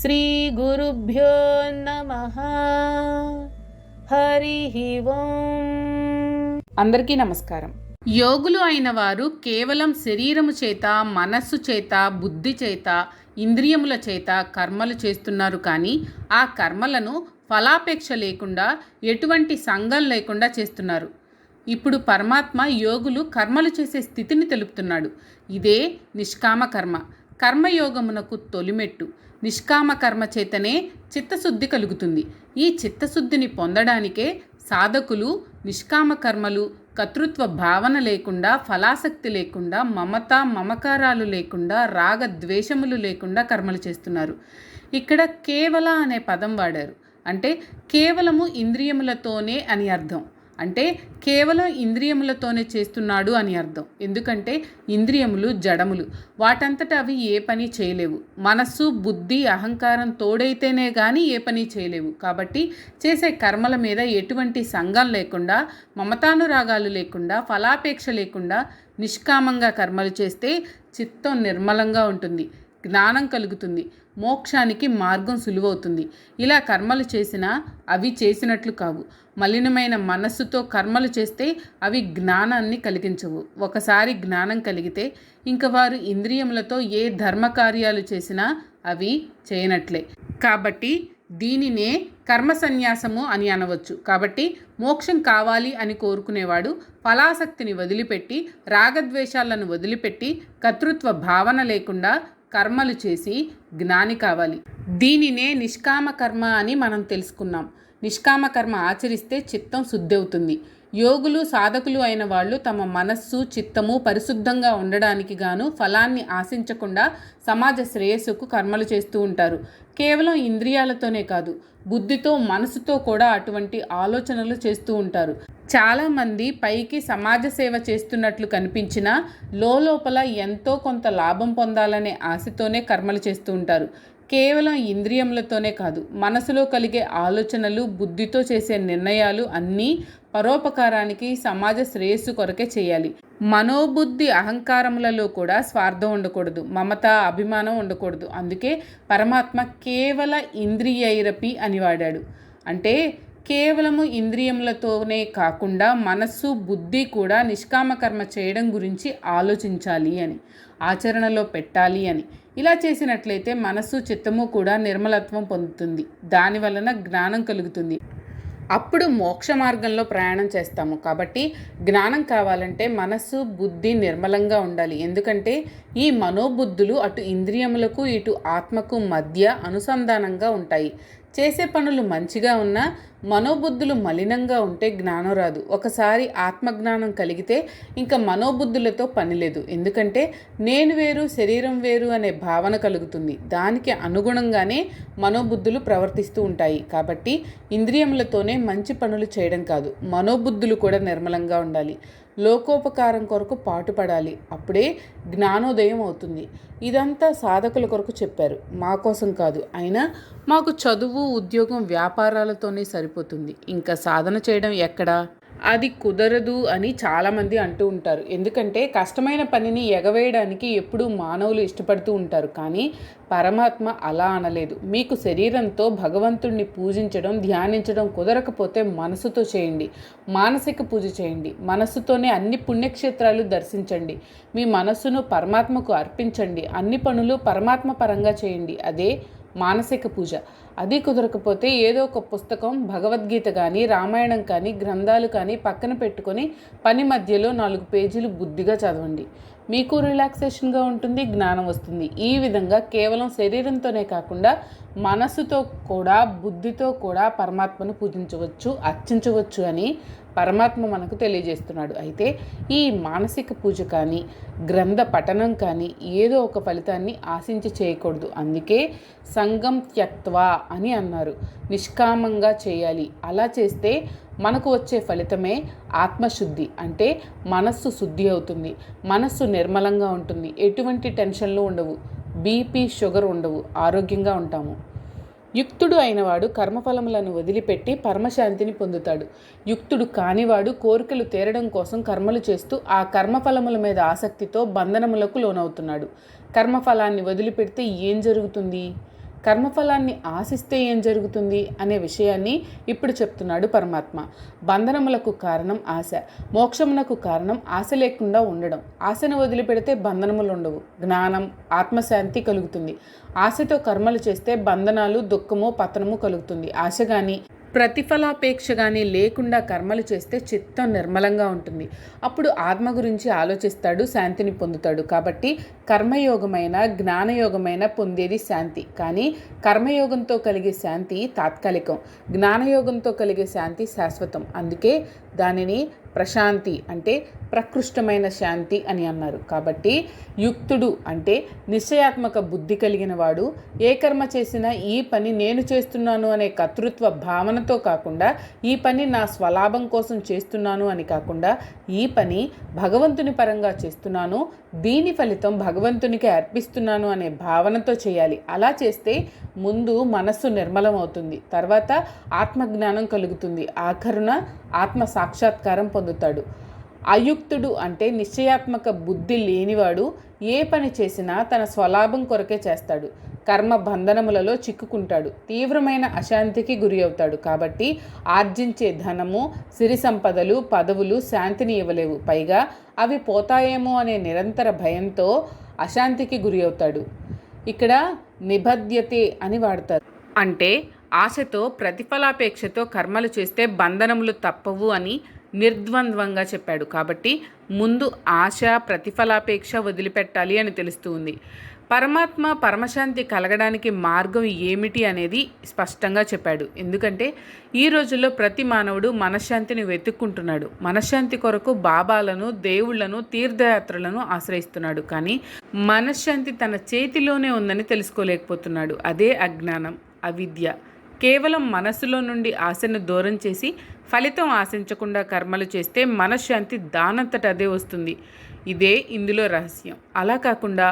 శ్రీ గురుభ్యో నమః. హరి ఓం. అందరికీ నమస్కారం. యోగులు అయిన వారు కేవలం శరీరము చేత, మనస్సు చేత, బుద్ధి చేత, ఇంద్రియముల చేత కర్మలు చేస్తున్నారు. కానీ ఆ కర్మలను ఫలాపేక్ష లేకుండా, ఎటువంటి సంఘం లేకుండా చేస్తున్నారు. ఇప్పుడు పరమాత్మ యోగులు కర్మలు చేసే స్థితిని తెలుపుతున్నాడు. ఇదే నిష్కామ కర్మ. కర్మయోగమునకు తొలిమెట్టు. నిష్కామ కర్మ చేతనే చిత్తశుద్ధి కలుగుతుంది. ఈ చిత్తశుద్ధిని పొందడానికే సాధకులు నిష్కామ కర్మలు, కర్తృత్వ భావన లేకుండా, ఫలాసక్తి లేకుండా, మమత మమకారాలు లేకుండా, రాగ ద్వేషములు లేకుండా కర్మలు చేస్తున్నారు. ఇక్కడ కేవల అనే పదం వాడారు. అంటే కేవలము ఇంద్రియములతోనే అని అర్థం. అంటే కేవలం ఇంద్రియములతోనే చేస్తున్నాడు అని అర్థం. ఎందుకంటే ఇంద్రియములు జడములు, వాటంతట అవి ఏ పని చేయలేవు. మనస్సు, బుద్ధి, అహంకారం తోడైతేనే కానీ ఏ పని చేయలేవు. కాబట్టి చేసే కర్మల మీద ఎటువంటి సంఘం లేకుండా, మమతానురాగాలు లేకుండా, ఫలాపేక్ష లేకుండా నిష్కామంగా కర్మలు చేస్తే చిత్తం నిర్మలంగా ఉంటుంది, జ్ఞానం కలుగుతుంది, మోక్షానికి మార్గం సులువవుతుంది. ఇలా కర్మలు చేసినా అవి చేసినట్లు కావు. మలినమైన మనస్సుతో కర్మలు చేస్తే అవి జ్ఞానాన్ని కలిగించవు. ఒకసారి జ్ఞానం కలిగితే ఇంక వారు ఇంద్రియములతో ఏ ధర్మకార్యాలు చేసినా అవి చేయనట్లే. కాబట్టి దీనినే కర్మ సన్యాసము అని అనవచ్చు. కాబట్టి మోక్షం కావాలి అని కోరుకునేవాడు ఫలాసక్తిని వదిలిపెట్టి, రాగద్వేషాలను వదిలిపెట్టి, కర్తృత్వ భావన లేకుండా కర్మలు చేసి జ్ఞాని కావాలి. దీనినే నిష్కామ కర్మ అని మనం తెలుసుకున్నాం. నిష్కామ కర్మ ఆచరిస్తే చిత్తం శుద్ధి అవుతుంది. యోగులు, సాధకులు అయిన వాళ్ళు తమ మనస్సు, చిత్తము పరిశుద్ధంగా ఉండడానికి గాను ఫలాన్ని ఆశించకుండా సమాజ శ్రేయస్సుకు కర్మలు చేస్తూ ఉంటారు. కేవలం ఇంద్రియాలతోనే కాదు, బుద్ధితో, మనసుతో కూడా అటువంటి ఆలోచనలు చేస్తూ ఉంటారు. చాలామంది పైకి సమాజ సేవ చేస్తున్నట్లు కనిపించినా లోపల ఎంతో కొంత లాభం పొందాలనే ఆశతోనే కర్మలు చేస్తూ ఉంటారు. కేవలం ఇంద్రియములతోనే కాదు, మనసులో కలిగే ఆలోచనలు, బుద్ధితో చేసే నిర్ణయాలు అన్నీ పరోపకారానికి, సమాజ శ్రేయస్సు కొరకే చేయాలి. మనోబుద్ధి అహంకారములలో కూడా స్వార్థం ఉండకూడదు, మమత అభిమానం ఉండకూడదు. అందుకే పరమాత్మ కేవల ఇంద్రియైరపి అని వాడాడు. అంటే కేవలము ఇంద్రియములతోనే కాకుండా మనస్సు, బుద్ధి కూడా నిష్కామ కర్మ చేయడం గురించి ఆలోచించాలి అని, ఆచరణలో పెట్టాలి అని. ఇలా చేసినట్లయితే మనస్సు, చిత్తము కూడా నిర్మలత్వం పొందుతుంది. దాని వలన జ్ఞానం కలుగుతుంది. అప్పుడు మోక్ష మార్గంలో ప్రయాణం చేస్తాము. కాబట్టి జ్ఞానం కావాలంటే మనస్సు, బుద్ధి నిర్మలంగా ఉండాలి. ఎందుకంటే ఈ మనోబుద్ధులు అటు ఇంద్రియములకు, ఇటు ఆత్మకు మధ్య అనుసంధానంగా ఉంటాయి. చేసే పనులు మంచిగా ఉన్నా మనోబుద్ధులు మలినంగా ఉంటే జ్ఞానం రాదు. ఒకసారి ఆత్మజ్ఞానం కలిగితే ఇంకా మనోబుద్ధులతో పని లేదు. ఎందుకంటే నేను వేరు, శరీరం వేరు అనే భావన కలుగుతుంది. దానికి అనుగుణంగానే మనోబుద్ధులు ప్రవర్తిస్తూ ఉంటాయి. కాబట్టి ఇంద్రియములతోనే మంచి పనులు చేయడం కాదు, మనోబుద్ధులు కూడా నిర్మలంగా ఉండాలి. లోకోపకారం కొరకు పాటుపడాలి. అప్పుడే జ్ఞానోదయం అవుతుంది. ఇదంతా సాధకుల కొరకు చెప్పారు, మా కోసం కాదు. అయినా మాకు చదువు, ఉద్యోగం, వ్యాపారాలతోనే సరిపోతుంది, ఇంకా సాధన చేయడం ఎక్కడా? అది కుదరదు అని చాలామంది అంటూ ఉంటారు. ఎందుకంటే కష్టమైన పనిని ఎగవేయడానికి ఎప్పుడూ మానవులు ఇష్టపడుతూ ఉంటారు. కానీ పరమాత్మ అలా అనలేదు. మీకు శరీరంతో భగవంతుడిని పూజించడం, ధ్యానించడం కుదరకపోతే మనసుతో చేయండి, మానసిక పూజ చేయండి. మనస్సుతోనే అన్ని పుణ్యక్షేత్రాలు దర్శించండి. మీ మనస్సును పరమాత్మకు అర్పించండి. అన్ని పనులు పరమాత్మ పరంగా చేయండి. అదే మానసిక పూజ. అది కుదరకపోతే ఏదో ఒక పుస్తకం, భగవద్గీత కానీ, రామాయణం కానీ, గ్రంథాలు కానీ పక్కన పెట్టుకొని పని మధ్యలో 4 పేజీలు బుద్ధిగా చదవండి. మీకు రిలాక్సేషన్గా ఉంటుంది, జ్ఞానం వస్తుంది. ఈ విధంగా కేవలం శరీరంతోనే కాకుండా మనస్సుతో కూడా, బుద్ధితో కూడా పరమాత్మను పూజించవచ్చు, అర్చించవచ్చు అని పరమాత్మ మనకు తెలియజేస్తున్నాడు. అయితే ఈ మానసిక పూజ కానీ, గ్రంథ పఠనం కానీ ఏదో ఒక ఫలితాన్ని ఆశించి చేయకూడదు. అందుకే సంగం త్యక్త్వా అని అన్నారు. నిష్కామంగా చేయాలి. అలా చేస్తే మనకు వచ్చే ఫలితమే ఆత్మశుద్ధి. అంటే మనస్సు శుద్ధి అవుతుంది, మనస్సు నిర్మలంగా ఉంటుంది, ఎటువంటి టెన్షన్లు ఉండవు, బీపీ, షుగర్ ఉండవు, ఆరోగ్యంగా ఉంటాము. యుక్తుడు అయినవాడు కర్మఫలములను వదిలిపెట్టి పరమశాంతిని పొందుతాడు. యుక్తుడు కానివాడు కోరికలు తీరడం కోసం కర్మలు చేస్తూ ఆ కర్మఫలముల మీద ఆసక్తితో బంధనములకు లోనవుతున్నాడు. కర్మఫలాన్ని వదిలిపెడితే ఏం జరుగుతుంది? కర్మఫలాన్ని ఆశిస్తే ఏం జరుగుతుంది అనే విషయాన్ని ఇప్పుడు చెప్తున్నాడు పరమాత్మ. బంధనములకు కారణం ఆశ, మోక్షమునకు కారణం ఆశ లేకుండా ఉండడం. ఆశను వదిలిపెడితే బంధనములు ఉండవు, జ్ఞానం, ఆత్మశాంతి కలుగుతుంది. ఆశతో కర్మలు చేస్తే బంధనాలు, దుఃఖము, పతనము కలుగుతుంది. ఆశ కానీ ప్రతిఫలాపేక్ష కానీ లేకుండా కర్మలు చేస్తే చిత్తం నిర్మలంగా ఉంటుంది. అప్పుడు ఆత్మ గురించి ఆలోచిస్తాడు, శాంతిని పొందుతాడు. కాబట్టి కర్మయోగమైన, జ్ఞానయోగమైన పొందేది శాంతి. కానీ కర్మయోగంతో కలిగే శాంతి తాత్కాలికం, జ్ఞానయోగంతో కలిగే శాంతి శాశ్వతం. అందుకే దానిని ప్రశాంతి అంటే ప్రకృష్టమైన శాంతి అని అన్నారు. కాబట్టి యుక్తుడు అంటే నిశ్చయాత్మక బుద్ధి కలిగిన వాడు ఏ కర్మ చేసినా ఈ పని నేను చేస్తున్నాను అనే కర్తృత్వ భావనతో కాకుండా, ఈ పని నా స్వలాభం కోసం చేస్తున్నాను అని కాకుండా, ఈ పని భగవంతుని పరంగా చేస్తున్నాను, దీని ఫలితం భగవంతునికి అర్పిస్తున్నాను అనే భావనతో చేయాలి. అలా చేస్తే ముందు మనస్సు నిర్మలం అవుతుంది, తర్వాత ఆత్మజ్ఞానం కలుగుతుంది, ఆఖరున ఆత్మ సాక్షాత్కారం పొందుతాడు. అయుక్తుడు అంటే నిశ్చయాత్మక బుద్ధి లేనివాడు ఏ పని చేసినా తన స్వలాభం కొరకే చేస్తాడు, కర్మ బంధనములలో చిక్కుకుంటాడు, తీవ్రమైన అశాంతికి గురి అవుతాడు. కాబట్టి ఆర్జించే ధనము, సిరి సంపదలు, పదవులు శాంతిని ఇవ్వలేవు, పైగా అవి పోతాయేమో అనే నిరంతర భయంతో అశాంతికి గురి అవుతాడు. ఇక్కడ నిబధ్యతే అని వాడతారు. అంటే ఆశతో, ప్రతిఫలాపేక్షతో కర్మలు చేస్తే బంధనములు తప్పవు అని నిర్ద్వంద్వంగా చెప్పాడు. కాబట్టి ముందు ఆశ, ప్రతిఫలాపేక్ష వదిలిపెట్టాలి అని తెలుస్తూ ఉంది. పరమాత్మ పరమశాంతి కలగడానికి మార్గం ఏమిటి అనేది స్పష్టంగా చెప్పాడు. ఎందుకంటే ఈ రోజుల్లో ప్రతి మానవుడు మనశ్శాంతిని వెతుక్కుంటున్నాడు. మనశ్శాంతి కొరకు బాబాలను, దేవుళ్లను, తీర్థయాత్రలను ఆశ్రయిస్తున్నాడు. కానీ మనశ్శాంతి తన చేతిలోనే ఉందని తెలుసుకోలేకపోతున్నాడు. అదే అజ్ఞానం, అవిద్య. కేవలం మనస్సులో నుండి ఆశను దూరం చేసి ఫలితం ఆశించకుండా కర్మలు చేస్తే మనశ్శాంతి దానంతట అదే వస్తుంది. ఇదే ఇందులో రహస్యం. అలా కాకుండా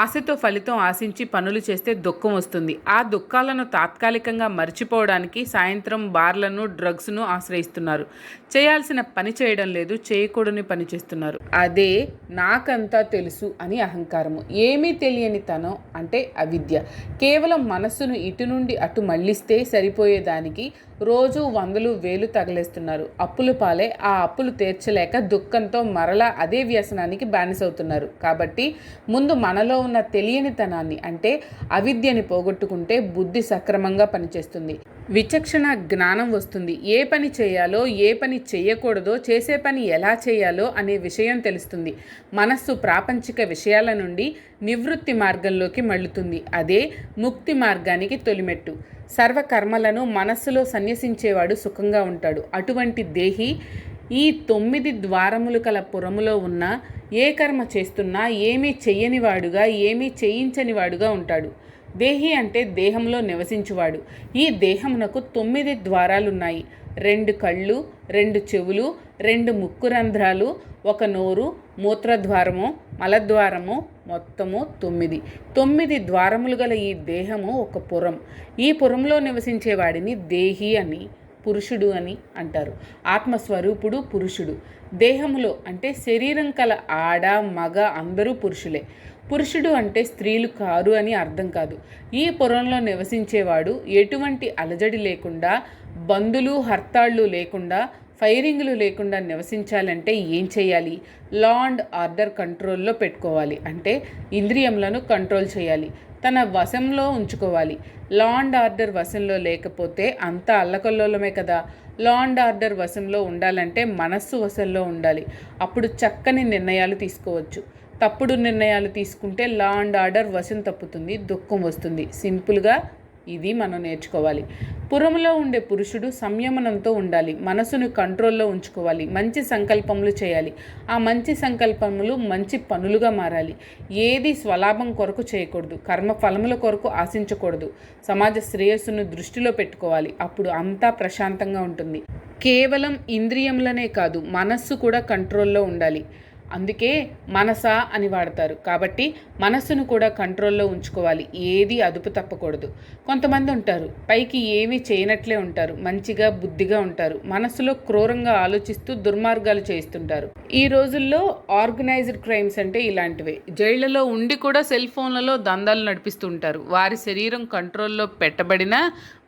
ఆశతో ఫలితం ఆశించి పనులు చేస్తే దుఃఖం వస్తుంది. ఆ దుఃఖాలను తాత్కాలికంగా మర్చిపోవడానికి సాయంత్రం బార్లను, డ్రగ్స్ను ఆశ్రయిస్తున్నారు. చేయాల్సిన పని చేయడం లేదు, చేయకూడని పని చేస్తున్నారు. అదే నాకంతా తెలుసు అని అహంకారము. ఏమీ తెలియని తనం అంటే అవిద్య. కేవలం మనస్సును ఇటు నుండి అటు మళ్లిస్తే సరిపోయేదానికి రోజు 100, 1000 తగలేస్తున్నారు. అప్పులు పాలే ఆ అప్పులు తీర్చలేక దుఃఖంతో మరలా అదే వ్యసనానికి బానిసవుతున్నారు. కాబట్టి ముందు మనలో ఉన్న తెలియనితనాన్ని అంటే అవిద్యని పోగొట్టుకుంటే బుద్ధి సక్రమంగా పనిచేస్తుంది, విచక్షణ జ్ఞానం వస్తుంది. ఏ పని చేయాలో, ఏ పని చేయకూడదో, చేసే పని ఎలా చేయాలో అనే విషయం తెలుస్తుంది. మనస్సు ప్రాపంచిక విషయాల నుండి నివృత్తి మార్గంలోకి మళ్ళుతుంది. అదే ముక్తి మార్గానికి తొలిమెట్టు. సర్వకర్మలను మనస్సులో సన్యసించేవాడు సుఖంగా ఉంటాడు. అటువంటి దేహి ఈ 9 ద్వారములు కల పురములో ఉన్న ఏ కర్మ చేస్తున్నా ఏమీ చెయ్యనివాడుగా, ఏమీ చేయించనివాడుగా ఉంటాడు. దేహి అంటే దేహంలో నివసించువాడు. ఈ దేహమునకు 9 ద్వారాలున్నాయి. 2 కళ్ళు, 2 చెవులు, 2 ముక్కు రంధ్రాలు, 1 నోరు, మూత్రద్వారము, మలద్వారము, మొత్తము 9. 9 ద్వారములు గల ఈ దేహము ఒక పురం. ఈ పురంలో నివసించేవాడిని దేహి అని, పురుషుడు అని అంటారు. ఆత్మస్వరూపుడు పురుషుడు. దేహములో అంటే శరీరం కల ఆడ, మగ అందరూ పురుషులే. పురుషుడు అంటే స్త్రీలు కారు అని అర్థం కాదు. ఈ పురంలో నివసించేవాడు ఎటువంటి అలజడి లేకుండా, బందులు, హర్తాళ్ళు లేకుండా, ఫైరింగ్లు లేకుండా నివసించాలంటే ఏం చేయాలి? లా అండ్ ఆర్డర్ కంట్రోల్లో పెట్టుకోవాలి. అంటే ఇంద్రియములను కంట్రోల్ చేయాలి, తన వశంలో ఉంచుకోవాలి. లా అండ్ ఆర్డర్ వశంలో లేకపోతే అంతా అల్లకల్లోలమే కదా. లా అండ్ ఆర్డర్ వశంలో ఉండాలంటే మనస్సు వశంలో ఉండాలి. అప్పుడు చక్కని నిర్ణయాలు తీసుకోవచ్చు. తప్పుడు నిర్ణయాలు తీసుకుంటే లా అండ్ ఆర్డర్ వశం తప్పుతుంది, దుఃఖం వస్తుంది. సింపుల్గా ఇది మనం నేర్చుకోవాలి. పురములో ఉండే పురుషుడు సంయమనంతో ఉండాలి, మనసును కంట్రోల్లో ఉంచుకోవాలి, మంచి సంకల్పములు చేయాలి. ఆ మంచి సంకల్పములు మంచి పనులుగా మారాలి. ఏది స్వలాభం కొరకు చేయకూడదు, కర్మ ఫలముల కొరకు ఆశించకూడదు. సమాజ శ్రేయస్సును దృష్టిలో పెట్టుకోవాలి. అప్పుడు అంతా ప్రశాంతంగా ఉంటుంది. కేవలం ఇంద్రియములనే కాదు, మనస్సు కూడా కంట్రోల్లో ఉండాలి. అందుకే మనస అని వాడతారు. కాబట్టి మనస్సును కూడా కంట్రోల్లో ఉంచుకోవాలి, ఏది అదుపు తప్పకూడదు. కొంతమంది ఉంటారు, పైకి ఏమీ చేయనట్లే ఉంటారు, మంచిగా బుద్ధిగా ఉంటారు, మనస్సులో క్రూరంగా ఆలోచిస్తూ దుర్మార్గాలు చేస్తుంటారు. ఈ రోజుల్లో ఆర్గనైజ్డ్ క్రైమ్స్ అంటే ఇలాంటివే. జైళ్లలో ఉండి కూడా సెల్ ఫోన్లలో దందాలు నడిపిస్తూ ఉంటారు. వారి శరీరం కంట్రోల్లో పెట్టబడిన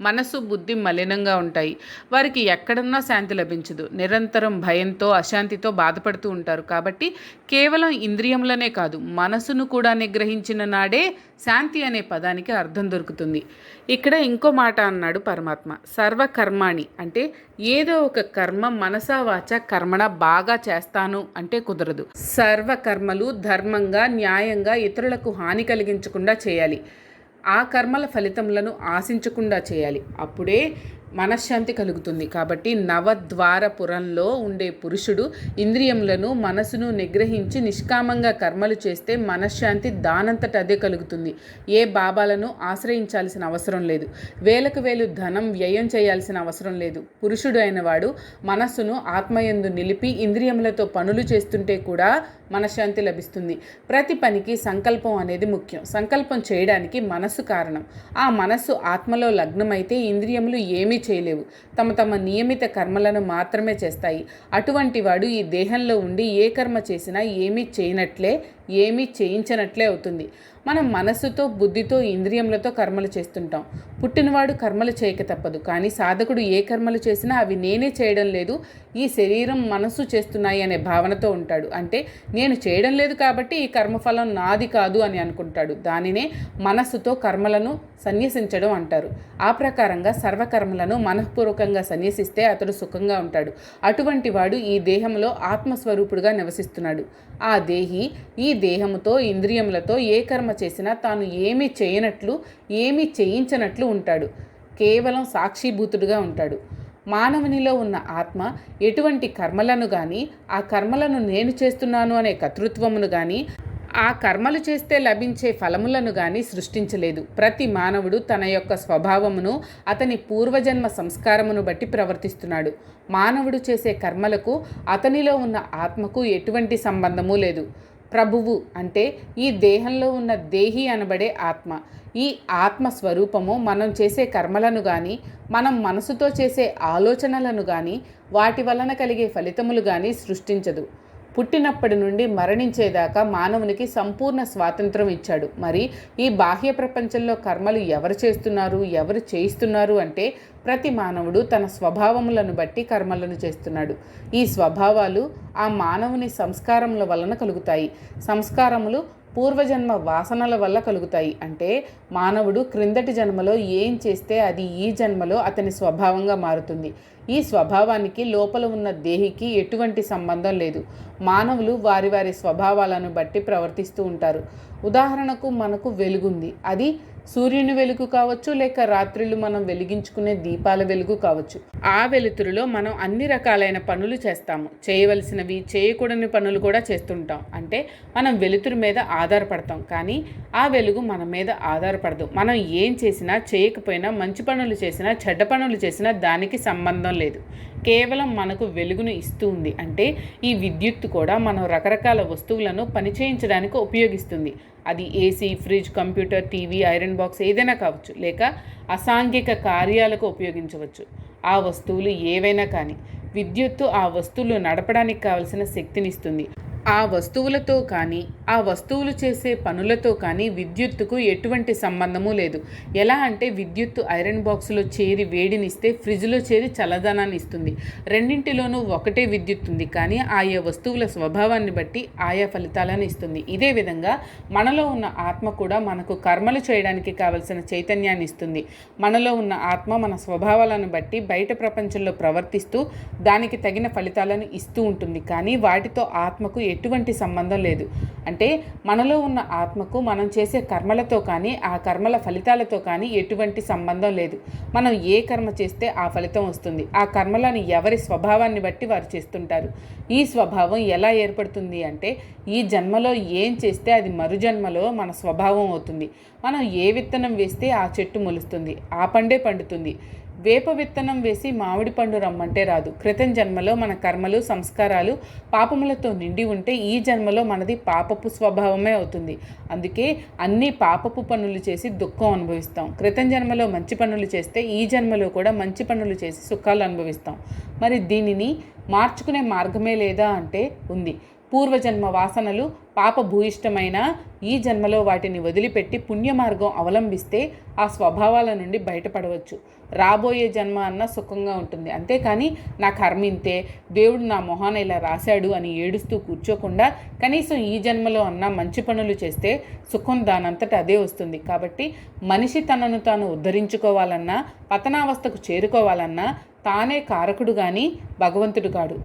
మనసు బుద్ధి మలినంగా ఉంటాయి. వారికి ఎక్కడున్నా శాంతి లభించదు. నిరంతరం భయంతో అశాంతితో బాధపడుతూ ఉంటారు. కాబట్టి కేవలం ఇంద్రియములనే కాదు, మనసును కూడా నిగ్రహించిన నాడే శాంతి అనే పదానికి అర్థం దొరుకుతుంది. ఇక్కడ ఇంకో మాట అన్నాడు పరమాత్మ, సర్వకర్మాణి అంటే ఏదో ఒక కర్మ మనసా వాచ కర్మణ బాగా చేస్తాను అంటే కుదరదు. సర్వకర్మలు ధర్మంగా న్యాయంగా ఇతరులకు హాని కలిగించకుండా చేయాలి. ఆ కర్మల ఫలితములను ఆశించకుండా చేయాలి. అప్పుడే మనశ్శాంతి కలుగుతుంది. కాబట్టి నవద్వారపురంలో ఉండే పురుషుడు ఇంద్రియములను మనసును నిగ్రహించి నిష్కామంగా కర్మలు చేస్తే మనశ్శాంతి దానంతట అదే కలుగుతుంది. ఏ బాబాలను ఆశ్రయించాల్సిన అవసరం లేదు. వేలకు వేలు ధనం వ్యయం చేయాల్సిన అవసరం లేదు. పురుషుడు అయిన వాడు మనస్సును ఆత్మయందు నిలిపి ఇంద్రియములతో పనులు చేస్తుంటే కూడా మనశ్శాంతి లభిస్తుంది. ప్రతి పనికి సంకల్పం అనేది ముఖ్యం. సంకల్పం చేయడానికి మనస్సు కారణం. ఆ మనస్సు ఆత్మలో లగ్నమైతే ఇంద్రియములు ఏమీ చేయలేవు. తమ తమ నియమిత కర్మలను మాత్రమే చేస్తాయి. అటువంటి వాడు ఈ దేహంలో ఉండి ఏ కర్మ చేసినా ఏమీ చేయనట్లే, ఏమీ చేయించనట్లే అవుతుంది. మనం మనస్సుతో బుద్ధితో ఇంద్రియములతో కర్మలు చేస్తుంటాం. పుట్టినవాడు కర్మలు చేయక తప్పదు. కానీ సాధకుడు ఏ కర్మలు చేసినా అవి నేనే చేయడం లేదు, ఈ శరీరం మనస్సు చేస్తున్నాయి అనే భావనతో ఉంటాడు. అంటే నేను చేయడం లేదు కాబట్టి ఈ కర్మఫలం నాది కాదు అని అనుకుంటాడు. దానినే మనస్సుతో కర్మలను సన్యసించడం అంటారు. ఆ ప్రకారంగా సర్వకర్మలను మనఃపూర్వకంగా సన్యసిస్తే అతడు సుఖంగా ఉంటాడు. అటువంటి వాడు ఈ దేహంలో ఆత్మస్వరూపుడుగా నివసిస్తున్నాడు. ఆ దేహి ఈ దేహముతో ఇంద్రియములతో ఏ కర్మ చేసినా తాను ఏమీ చేయనట్లు, ఏమీ చేయించనట్లు ఉంటాడు. కేవలం సాక్షిభూతుడుగా ఉంటాడు. మానవునిలో ఉన్న ఆత్మ ఎటువంటి కర్మలను కానీ, ఆ కర్మలను నేను చేస్తున్నాను అనే కర్తృత్వమును కానీ, ఆ కర్మలు చేస్తే లభించే ఫలములను కానీ సృష్టించలేదు. ప్రతి మానవుడు తన యొక్క స్వభావమును, అతని పూర్వజన్మ సంస్కారమును బట్టి ప్రవర్తిస్తున్నాడు. మానవుడు చేసే కర్మలకు అతనిలో ఉన్న ఆత్మకు ఎటువంటి సంబంధము లేదు. ప్రభువు అంటే ఈ దేహంలో ఉన్న దేహి అనబడే ఆత్మ. ఈ ఆత్మ స్వరూపము మనం చేసే కర్మలను కానీ, మనం మనసుతో చేసే ఆలోచనలను కానీ, వాటి వలన కలిగే ఫలితములు కానీ సృష్టించదు. పుట్టినప్పటి నుండి మరణించేదాకా మానవునికి సంపూర్ణ స్వాతంత్రం ఇచ్చాడు. మరి ఈ బాహ్య ప్రపంచంలో కర్మలు ఎవరు చేస్తున్నారు, ఎవరు చేయిస్తున్నారు అంటే ప్రతి మానవుడు తన స్వభావములను బట్టి కర్మలను చేస్తున్నాడు. ఈ స్వభావాలు ఆ మానవుని సంస్కారముల వలన కలుగుతాయి. సంస్కారములు పూర్వజన్మ వాసనల వల్ల కలుగుతాయి. అంటే మానవుడు క్రిందటి జన్మలో ఏం చేస్తే అది ఈ జన్మలో అతని స్వభావంగా మారుతుంది. ఈ స్వభావానికి లోపల ఉన్న దేహికి ఎటువంటి సంబంధం లేదు. మానవులు వారి వారి స్వభావాలను బట్టి ప్రవర్తిస్తూ ఉంటారు. ఉదాహరణకు మనకు వెలుగుంది, అది సూర్యుని వెలుగు కావచ్చు, లేక రాత్రిళ్ళు మనం వెలిగించుకునే దీపాల వెలుగు కావచ్చు. ఆ వెలుతురులో మనం అన్ని రకాలైన పనులు చేస్తాము. చేయవలసినవి, చేయకూడని పనులు కూడా చేస్తుంటాం. అంటే మనం వెలుతురు మీద ఆధారపడతాం, కానీ ఆ వెలుగు మన మీద ఆధారపడదు. మనం ఏం చేసినా, చేయకపోయినా, మంచి పనులు చేసినా, చెడ్డ పనులు చేసినా దానికి సంబంధం లేదు. కేవలం మనకు వెలుగును ఇస్తూ ఉంది. అంటే ఈ విద్యుత్తు కూడా మనం రకరకాల వస్తువులను పనిచేయించడానికి ఉపయోగిస్తుంది. అది AC, fridge, computer, TV, iron box ఏదైనా కావచ్చు, లేక అసాంఘిక కార్యాలకు ఉపయోగించవచ్చు. ఆ వస్తువులు ఏవైనా కానీ విద్యుత్తు ఆ వస్తువులు నడపడానికి కావలసిన శక్తినిస్తుంది. ఆ వస్తువులతో కానీ, ఆ వస్తువులు చేసే పనులతో కానీ విద్యుత్తుకు ఎటువంటి సంబంధము లేదు. ఎలా అంటే విద్యుత్తు ఐరన్ బాక్సులో చేరి వేడినిస్తే ఫ్రిడ్జ్లో చేరి చల్లదనాన్ని ఇస్తుంది. రెండింటిలోనూ ఒకటే విద్యుత్ ఉంది, కానీ ఆయా వస్తువుల స్వభావాన్ని బట్టి ఆయా ఫలితాలను ఇస్తుంది. ఇదే విధంగా మనలో ఉన్న ఆత్మ కూడా మనకు కర్మలు చేయడానికి కావలసిన చైతన్యాన్ని ఇస్తుంది. మనలో ఉన్న ఆత్మ మన స్వభావాలను బట్టి బయట ప్రపంచంలో ప్రవర్తిస్తూ దానికి తగిన ఫలితాలను ఇస్తూ ఉంటుంది. కానీ వాటితో ఆత్మకు ఎటువంటి సంబంధం లేదు. అంటే మనలో ఉన్న ఆత్మకు మనం చేసే కర్మలతో కానీ, ఆ కర్మల ఫలితాలతో కానీ ఎటువంటి సంబంధం లేదు. మనం ఏ కర్మ చేస్తే ఆ ఫలితం వస్తుంది. ఆ కర్మలను ఎవరి స్వభావాన్ని బట్టి వారు చేస్తుంటారు. ఈ స్వభావం ఎలా ఏర్పడుతుంది అంటే ఈ జన్మలో ఏం చేస్తే అది మరు జన్మలో మన స్వభావం అవుతుంది. మనం ఏ విత్తనం వేస్తే ఆ చెట్టు మొలుస్తుంది, ఆ పండే పండుతుంది. వేప విత్తనం వేసి మామిడి పండు రమ్మంటే రాదు. క్రితం జన్మలో మన కర్మలు సంస్కారాలు పాపములతో నిండి ఉంటే ఈ జన్మలో మనది పాపపు స్వభావమే అవుతుంది. అందుకే అన్ని పాపపు పనులు చేసి దుఃఖం అనుభవిస్తాం. క్రితం జన్మలో మంచి పనులు చేస్తే ఈ జన్మలో కూడా మంచి పనులు చేసి సుఖాలు అనుభవిస్తాం. మరి దీనిని మార్చుకునే మార్గమే లేదా అంటే ఉంది. పూర్వజన్మ వాసనలు పాపభూయిష్టమైన ఈ జన్మలో వాటిని వదిలిపెట్టి పుణ్య మార్గం అవలంబిస్తే ఆ స్వభావాల నుండి బయటపడవచ్చు. రాబోయే జన్మ అన్న సుఖంగా ఉంటుంది. అంతేకాని నా కర్మ ఇంతే, దేవుడు నా మొహాన ఇలా రాశాడు అని ఏడుస్తూ కూర్చోకుండా కనీసం ఈ జన్మలో అన్న మంచి పనులు చేస్తే సుఖం దానంతట అదే వస్తుంది. కాబట్టి మనిషి తనను తాను ఉద్ధరించుకోవాలన్నా పతనావస్థకు చేరుకోవాలన్నా తానే కారకుడు కానీ భగవంతుడు కాడు.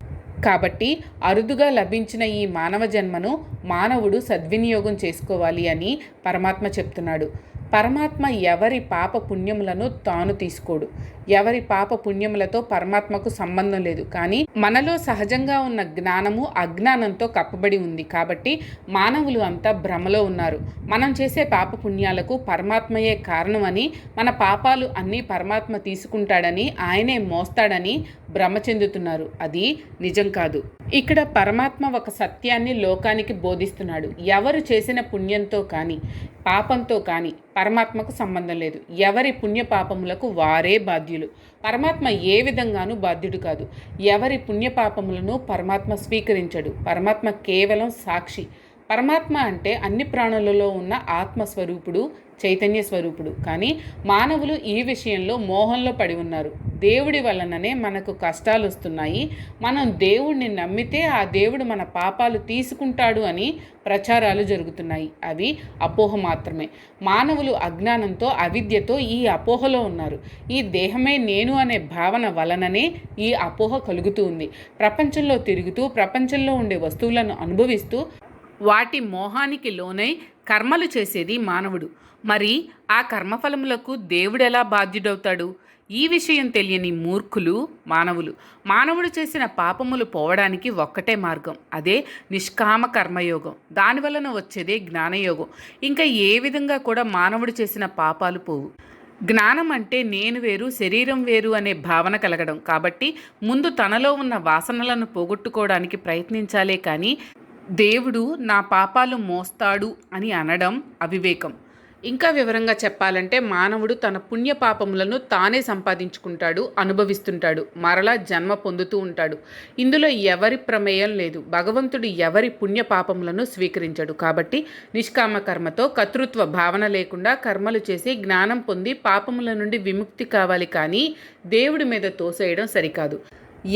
కాబట్టి అరుదుగా లభించిన ఈ మానవ జన్మను మానవుడు సద్వినియోగం చేసుకోవాలి అని పరమాత్మ చెప్తున్నాడు. పరమాత్మ ఎవరి పాప పుణ్యములను తాను తీసుకోడు. ఎవరి పాప పుణ్యములతో పరమాత్మకు సంబంధం లేదు. కానీ మనలో సహజంగా ఉన్న జ్ఞానము అజ్ఞానంతో కప్పబడి ఉంది. కాబట్టి మానవులు అంతా భ్రమలో ఉన్నారు. మనం చేసే పాప పుణ్యాలకు పరమాత్మయే కారణమని, మన పాపాలు అన్నీ పరమాత్మ తీసుకుంటాడని, ఆయనే మోస్తాడని భ్రమ చెందుతున్నారు. అది నిజం కాదు. ఇక్కడ పరమాత్మ ఒక సత్యాన్ని లోకానికి బోధిస్తున్నాడు. ఎవరు చేసిన పుణ్యంతో కానీ పాపంతో కానీ పరమాత్మకు సంబంధం లేదు. ఎవరి పుణ్య పాపములకు వారే బాధ్యులు. పరమాత్మ ఏ విధంగానూ బాధ్యుడు కాదు. ఎవరి పుణ్యపాపములను పరమాత్మ స్వీకరించడు. పరమాత్మ కేవలం సాక్షి. పరమాత్మ అంటే అన్ని ప్రాణులలో ఉన్న ఆత్మస్వరూపుడు, చైతన్య స్వరూపుడు. కానీ మానవులు ఈ విషయంలో మోహంలో పడి ఉన్నారు. దేవుడి వలననే మనకు కష్టాలు వస్తున్నాయి, మనం దేవుడిని నమ్మితే ఆ దేవుడు మన పాపాలు తీసుకుంటాడు అని ప్రచారాలు జరుగుతున్నాయి. అవి అపోహ మాత్రమే. మానవులు అజ్ఞానంతో అవిద్యతో ఈ అపోహలో ఉన్నారు. ఈ దేహమే నేను అనే భావన వలననే ఈ అపోహ కలుగుతూ ఉంది. ప్రపంచంలో తిరుగుతూ ప్రపంచంలో ఉండే వస్తువులను అనుభవిస్తూ వాటి మోహానికి లోనై కర్మలు చేసేది మానవుడు. మరి ఆ కర్మఫలములకు దేవుడెలా బాధ్యుడవుతాడు? ఈ విషయం తెలియని మూర్ఖులు మానవులు. మానవుడు చేసిన పాపములు పోవడానికి ఒక్కటే మార్గం, అదే నిష్కామ కర్మయోగం. దానివలన వచ్చేదే జ్ఞానయోగం. ఇంకా ఏ విధంగా కూడా మానవుడు చేసిన పాపాలు పోవు. జ్ఞానం అంటే నేను వేరు శరీరం వేరు అనే భావన కలగడం. కాబట్టి ముందు తనలో ఉన్న వాసనలను పోగొట్టుకోవడానికి ప్రయత్నించాలే కానీ దేవుడు నా పాపాలు మోస్తాడు అని అనడం అవివేకం. ఇంకా వివరంగా చెప్పాలంటే మానవుడు తన పుణ్య పాపములను తానే సంపాదించుకుంటాడు, అనుభవిస్తుంటాడు, మరలా జన్మ పొందుతూ ఉంటాడు. ఇందులో ఎవరి ప్రమేయం లేదు. భగవంతుడు ఎవరి పుణ్య పాపములను స్వీకరించడు. కాబట్టి నిష్కామ కర్మతో కర్తృత్వ భావన లేకుండా కర్మలు చేసి జ్ఞానం పొంది పాపముల నుండి విముక్తి కావాలి. కానీ దేవుడి మీద తోసేయడం సరికాదు.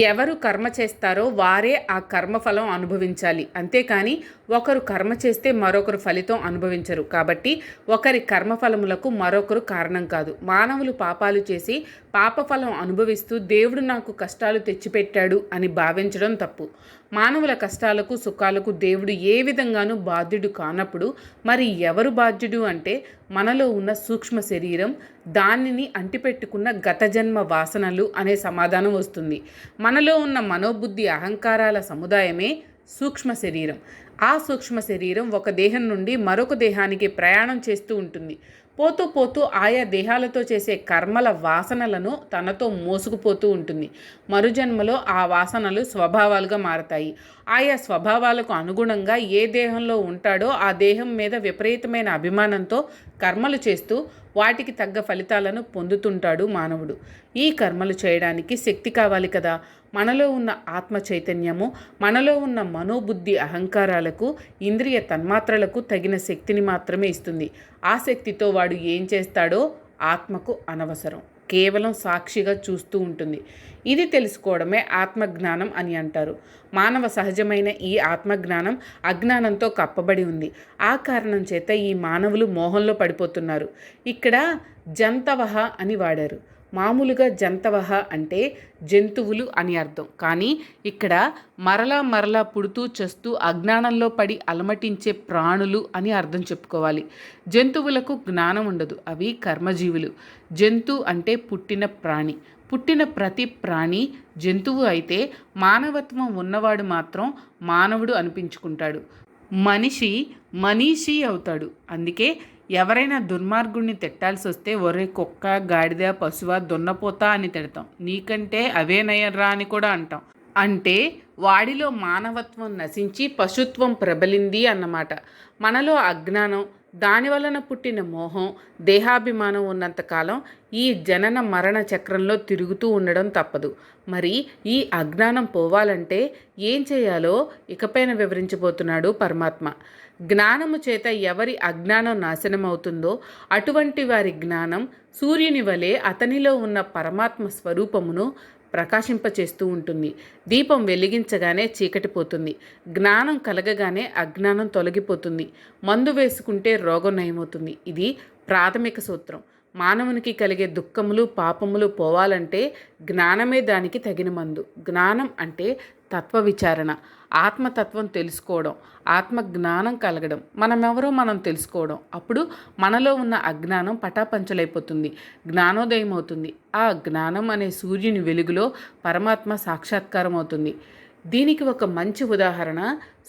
ఎవరు కర్మ చేస్తారో వారే ఆ కర్మఫలం అనుభవించాలి. అంతేకాని ఒకరు కర్మ చేస్తే మరొకరు ఫలితం అనుభవించరు. కాబట్టి ఒకరి కర్మఫలములకు మరొకరు కారణం కాదు. మానవులు పాపాలు చేసి పాపఫలం అనుభవిస్తూ దేవుడు నాకు కష్టాలు తెచ్చిపెట్టాడు అని భావించడం తప్పు. మానవుల కష్టాలకు సుఖాలకు దేవుడు ఏ విధంగానూ బాధ్యుడు కానప్పుడు మరి ఎవరు బాధ్యుడు అంటే మనలో ఉన్న సూక్ష్మ శరీరం, దానిని అంటిపెట్టుకున్న గత జన్మ వాసనలు అనే సమాధానం వస్తుంది. మనలో ఉన్న మనోబుద్ధి అహంకారాల సముదాయమే సూక్ష్మ శరీరం. ఆ సూక్ష్మ శరీరం ఒక దేహం నుండి మరొక దేహానికి ప్రయాణం చేస్తూ ఉంటుంది. పోతూ పోతూ ఆయా దేహాలతో చేసే కర్మల వాసనలను తనతో మోసుకుపోతూ ఉంటుంది. మరుజన్మలో ఆ వాసనలు స్వభావాలుగా మారతాయి. ఆయా స్వభావాలకు అనుగుణంగా ఏ దేహంలో ఉంటాడో ఆ దేహం మీద విపరీతమైన అభిమానంతో కర్మలు చేస్తూ వాటికి తగ్గ ఫలితాలను పొందుతుంటాడు మానవుడు. ఈ కర్మలు చేయడానికి శక్తి కావాలి కదా. మనలో ఉన్న ఆత్మ చైతన్యము, మనలో ఉన్న మనోబుద్ధి అహంకారాలకు, ఇంద్రియ తన్మాత్రలకు తగిన శక్తిని మాత్రమే ఇస్తుంది. ఆ శక్తితో వాడు ఏం చేస్తాడో ఆత్మకు అనవసరం. కేవలం సాక్షిగా చూస్తూ ఉంటుంది. ఇది తెలుసుకోవడమే ఆత్మజ్ఞానం అని అంటారు. మానవ సహజమైన ఈ ఆత్మజ్ఞానం అజ్ఞానంతో కప్పబడి ఉంది. ఆ కారణం చేత ఈ మానవులు మోహంలో పడిపోతున్నారు. ఇక్కడ జంతవహ అని వాడారు. మామూలుగా జంతవహ అంటే జంతువులు అని అర్థం. కానీ ఇక్కడ మరలా పుడుతూ చస్తూ అజ్ఞానంలో పడి అలమటించే ప్రాణులు అని అర్థం చెప్పుకోవాలి. జంతువులకు జ్ఞానం ఉండదు, అవి కర్మజీవులు. జంతు అంటే పుట్టిన ప్రాణి. పుట్టిన ప్రతి ప్రాణి జంతువు అయితే మానవత్వం ఉన్నవాడు మాత్రం మానవుడు అనిపించుకుంటాడు. మనిషి మనీషి అవుతాడు. అందుకే ఎవరైనా దుర్మార్గుడిని తిట్టాల్సి వస్తే ఒరే కుక్క, గాడిద, పశువ, దున్నపోతా అని తిడతాం. నీకంటే అవే నయర్రా అని కూడా అంటాం. అంటే వాడిలో మానవత్వం నశించి పశుత్వం ప్రబలింది అన్నమాట. మనలో అజ్ఞానం, దాని వలన పుట్టిన మోహం, దేహాభిమానం ఉన్నంతకాలం ఈ జనన మరణ చక్రంలో తిరుగుతూ ఉండడం తప్పదు. మరి ఈ అజ్ఞానం పోవాలంటే ఏం చేయాలో ఇకపైన వివరించబోతున్నాడు పరమాత్మ. జ్ఞానము చేత ఎవరి అజ్ఞానం నాశనమవుతుందో అటువంటి వారి జ్ఞానం సూర్యుని వలె అతనిలో ఉన్న పరమాత్మ స్వరూపమును ప్రకాశింపచేస్తూ ఉంటుంది. దీపం వెలిగించగానే చీకటి పోతుంది. జ్ఞానం కలగగానే అజ్ఞానం తొలగిపోతుంది. మందు వేసుకుంటే రోగం నయమవుతుంది. ఇది ప్రాథమిక సూత్రం. మానవునికి కలిగే దుఃఖములు, పాపములు పోవాలంటే జ్ఞానమే దానికి తగిన మందు. జ్ఞానం అంటే తత్వ విచారణ, ఆత్మతత్వం తెలుసుకోవడం, ఆత్మ జ్ఞానం కలగడం, మనమెవరో మనం తెలుసుకోవడం. అప్పుడు మనలో ఉన్న అజ్ఞానం పటాపంచలైపోతుంది, జ్ఞానోదయం అవుతుంది. ఆ జ్ఞానం అనే సూర్యుని వెలుగులో పరమాత్మ సాక్షాత్కారం అవుతుంది. దీనికి ఒక మంచి ఉదాహరణ,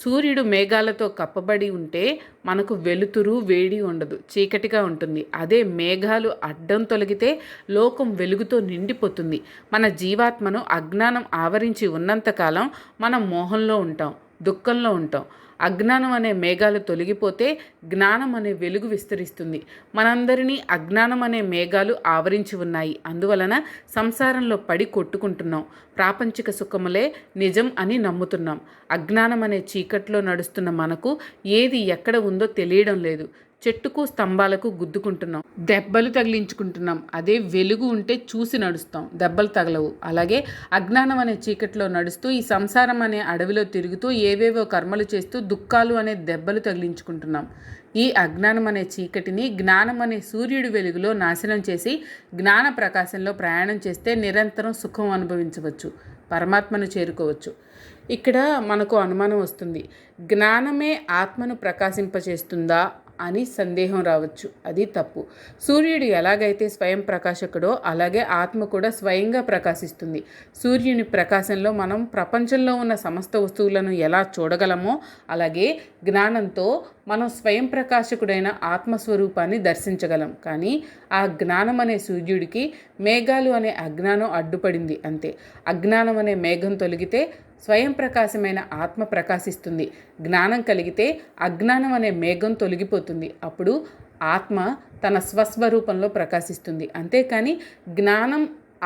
సూర్యుడు మేఘాలతో కప్పబడి ఉంటే మనకు వెలుతురు, వేడి ఉండదు, చీకటిగా ఉంటుంది. అదే మేఘాలు అడ్డం తొలగితే లోకం వెలుగుతో నిండిపోతుంది. మన జీవాత్మను అజ్ఞానం ఆవరించి ఉన్నంతకాలం మనం మోహంలో ఉంటాం, దుఃఖంలో ఉంటాం. అజ్ఞానం అనే మేఘాలు తొలగిపోతే జ్ఞానం అనే వెలుగు విస్తరిస్తుంది. మనందరినీ అజ్ఞానం అనే మేఘాలు ఆవరించి ఉన్నాయి. అందువలన సంసారంలో పడి కొట్టుకుంటున్నాం. ప్రాపంచిక సుఖములే నిజం అని నమ్ముతున్నాం. అజ్ఞానం అనే చీకట్లో నడుస్తున్న మనకు ఏది ఎక్కడ ఉందో తెలియడం లేదు. చెట్టుకు స్తంభాలకు గుద్దుకుంటున్నాం, దెబ్బలు తగిలించుకుంటున్నాం. అదే వెలుగు ఉంటే చూసి నడుస్తాం, దెబ్బలు తగలవు. అలాగే అజ్ఞానం అనే చీకట్లో నడుస్తూ ఈ సంసారం అనే అడవిలో తిరుగుతూ ఏవేవో కర్మలు చేస్తూ దుఃఖాలు అనే దెబ్బలు తగిలించుకుంటున్నాం. ఈ అజ్ఞానం అనే చీకటిని జ్ఞానం అనే సూర్యుడి వెలుగులో నాశనం చేసి జ్ఞాన ప్రకాశంలో ప్రయాణం చేస్తే నిరంతరం సుఖం అనుభవించవచ్చు, పరమాత్మను చేరుకోవచ్చు. ఇక్కడ మనకు అనుమానం వస్తుంది, జ్ఞానమే ఆత్మను ప్రకాశింపచేస్తుందా అని సందేహం రావచ్చు. అది తప్పు. సూర్యుడు ఎలాగైతే స్వయం ప్రకాశకుడో అలాగే ఆత్మ కూడా స్వయంగా ప్రకాశిస్తుంది. సూర్యుని ప్రకాశంలో మనం ప్రపంచంలో ఉన్న సమస్త వస్తువులను ఎలా చూడగలమో అలాగే జ్ఞానంతో మనం స్వయం ప్రకాశకుడైన ఆత్మస్వరూపాన్ని దర్శించగలం. కానీ ఆ జ్ఞానం అనే సూర్యుడికి మేఘాలు అనే అజ్ఞానం అడ్డుపడింది అంతే. అజ్ఞానం అనే మేఘం తొలగితే స్వయం ప్రకాశమైన ఆత్మ ప్రకాశిస్తుంది. జ్ఞానం కలిగితే అజ్ఞానం అనే మేఘం తొలగిపోతుంది. అప్పుడు ఆత్మ తన స్వస్వరూపంలో ప్రకాశిస్తుంది. అంతేకాని జ్ఞానం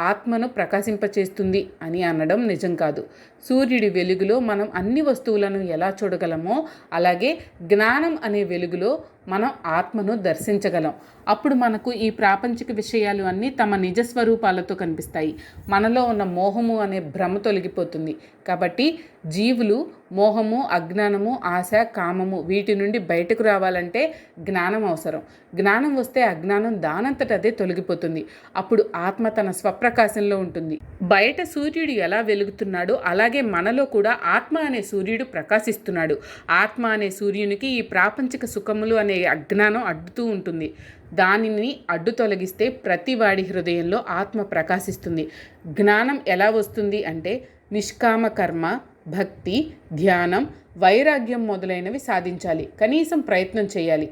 ఆత్మను ప్రకాశింపచేస్తుంది అని అనడం నిజం కాదు. సూర్యుడి వెలుగులో మనం అన్ని వస్తువులను ఎలా చూడగలమో అలాగే జ్ఞానం అనే వెలుగులో మనం ఆత్మను దర్శించగలం. అప్పుడు మనకు ఈ ప్రాపంచిక విషయాలు అన్నీ తమ నిజస్వరూపాలతో కనిపిస్తాయి. మనలో ఉన్న మోహము అనే భ్రమ తొలగిపోతుంది. కాబట్టి జీవులు మోహము, అజ్ఞానము, ఆశ, కామము వీటి నుండి బయటకు రావాలంటే జ్ఞానం అవసరం. జ్ఞానం వస్తే అజ్ఞానం దానంతట అదే తొలగిపోతుంది. అప్పుడు ఆత్మ తన స్వప్రకాశంలో ఉంటుంది. బయట సూర్యుడు ఎలా వెలుగుతున్నాడో అలాగే మనలో కూడా ఆత్మ అనే సూర్యుడు ప్రకాశిస్తున్నాడు. ఆత్మ అనే సూర్యునికి ఈ ప్రాపంచిక సుఖములు అనే అజ్ఞానం అడ్డుతూ ఉంటుంది. దానిని అడ్డు తొలగిస్తే ప్రతి వాడి హృదయంలో ఆత్మ ప్రకాశిస్తుంది. జ్ఞానం ఎలా వస్తుంది అంటే నిష్కామ కర్మ, భక్తి, ధ్యానం, వైరాగ్యం మొదలైనవి సాధించాలి. కనీసం ప్రయత్నం చేయాలి.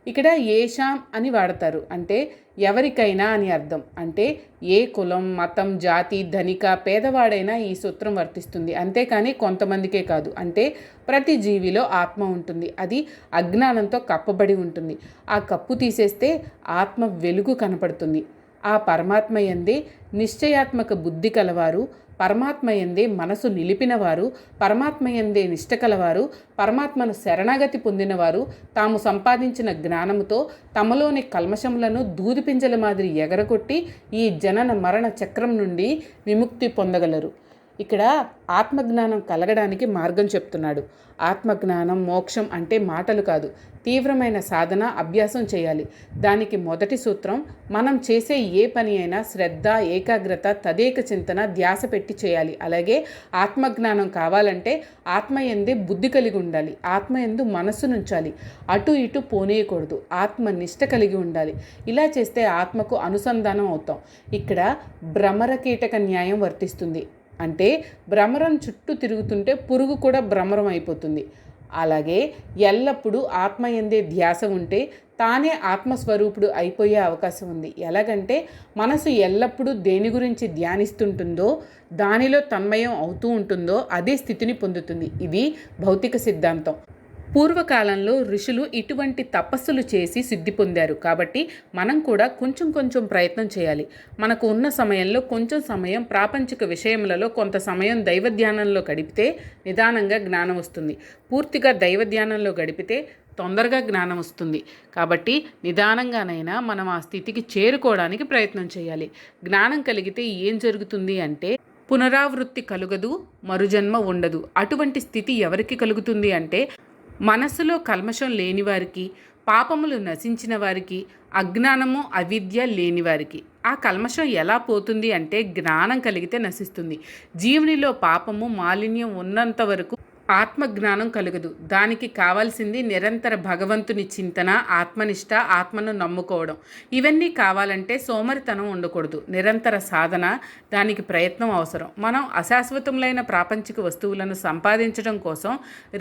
ఇక్కడ ఏషాం అని వాడతారు, అంటే ఎవరికైనా అని అర్థం. అంటే ఏ కులం, మతం, జాతి, ధనిక, పేదవాడైనా ఈ సూత్రం వర్తిస్తుంది. అంతేకాని కొంతమందికే కాదు. అంటే ప్రతి జీవిలో ఆత్మ ఉంటుంది. అది అజ్ఞానంతో కప్పబడి ఉంటుంది. ఆ కప్పు తీసేస్తే ఆత్మ వెలుగు కనపడుతుంది. ఆ పరమాత్మ యందే నిశ్చయాత్మక బుద్ధి కలవారు, పరమాత్మ యందే మనసు నిలిపినవారు, పరమాత్మ యందే నిష్ట కలవారు, పరమాత్మను శరణాగతి పొందినవారు తాము సంపాదించిన జ్ఞానముతో తమలోని కల్మషములను దూదిపింజల మాదిరి ఎగరగొట్టి ఈ జనన మరణ చక్రం నుండి విముక్తి పొందగలరు. ఇక్కడ ఆత్మజ్ఞానం కలగడానికి మార్గం చెప్తున్నాడు. ఆత్మజ్ఞానం, మోక్షం అంటే మాటలు కాదు, తీవ్రమైన సాధన, అభ్యాసం చేయాలి. దానికి మొదటి సూత్రం, మనం చేసే ఏ పని అయినా శ్రద్ధ, ఏకాగ్రత, తదేక చింతన, ధ్యాస పెట్టి చేయాలి. అలాగే ఆత్మజ్ఞానం కావాలంటే ఆత్మయందే బుద్ధి కలిగి ఉండాలి. ఆత్మయందు మనస్సు నుంచాలి. అటు ఇటు పోనీయకూడదు. ఆత్మ నిష్ట కలిగి ఉండాలి. ఇలా చేస్తే ఆత్మకు అనుసంధానం అవుతాం. ఇక్కడ భ్రమర కీటక న్యాయం వర్తిస్తుంది. అంటే భ్రమరం చుట్టూ తిరుగుతుంటే పురుగు కూడా భ్రమరం అయిపోతుంది. అలాగే ఎల్లప్పుడూ ఆత్మయందే ధ్యాస ఉంటే తానే ఆత్మస్వరూపుడు అయిపోయే అవకాశం ఉంది. ఎలాగంటే మనసు ఎల్లప్పుడూ దేని గురించి ధ్యానిస్తుంటుందో, దానిలో తన్మయం అవుతూ ఉంటుందో అదే స్థితిని పొందుతుంది. ఇది భౌతిక సిద్ధాంతం. పూర్వకాలంలో ఋషులు ఇటువంటి తపస్సులు చేసి సిద్ధి పొందారు. కాబట్టి మనం కూడా కొంచెం కొంచెం ప్రయత్నం చేయాలి. మనకు ఉన్న సమయంలో కొంచెం సమయం ప్రాపంచిక విషయములలో, కొంత సమయం దైవ ధ్యానంలో గడిపితే నిదానంగా జ్ఞానం వస్తుంది. పూర్తిగా దైవ ధ్యానంలో గడిపితే తొందరగా జ్ఞానం వస్తుంది. కాబట్టి నిదానంగానైనా మనం ఆ స్థితికి చేరుకోవడానికి ప్రయత్నం చేయాలి. జ్ఞానం కలిగితే ఏం జరుగుతుంది అంటే పునరావృత్తి కలుగదు, మరుజన్మ ఉండదు. అటువంటి స్థితి ఎవరికి కలుగుతుంది అంటే మనస్సులో కల్మషం లేనివారికి, పాపములు నశించిన వారికి, అజ్ఞానము అవిద్య లేనివారికి. ఆ కల్మషం ఎలా పోతుంది అంటే జ్ఞానం కలిగితే నశిస్తుంది. జీవునిలో పాపము మాలిన్యం ఉన్నంత వరకు ఆత్మజ్ఞానం కలుగదు. దానికి కావాల్సింది నిరంతర భగవంతుని చింతన, ఆత్మనిష్ట, ఆత్మను నమ్ముకోవడం. ఇవన్నీ కావాలంటే సోమరితనం ఉండకూడదు. నిరంతర సాధన, దానికి ప్రయత్నం అవసరం. మనం అశాశ్వతములైన ప్రాపంచిక వస్తువులను సంపాదించడం కోసం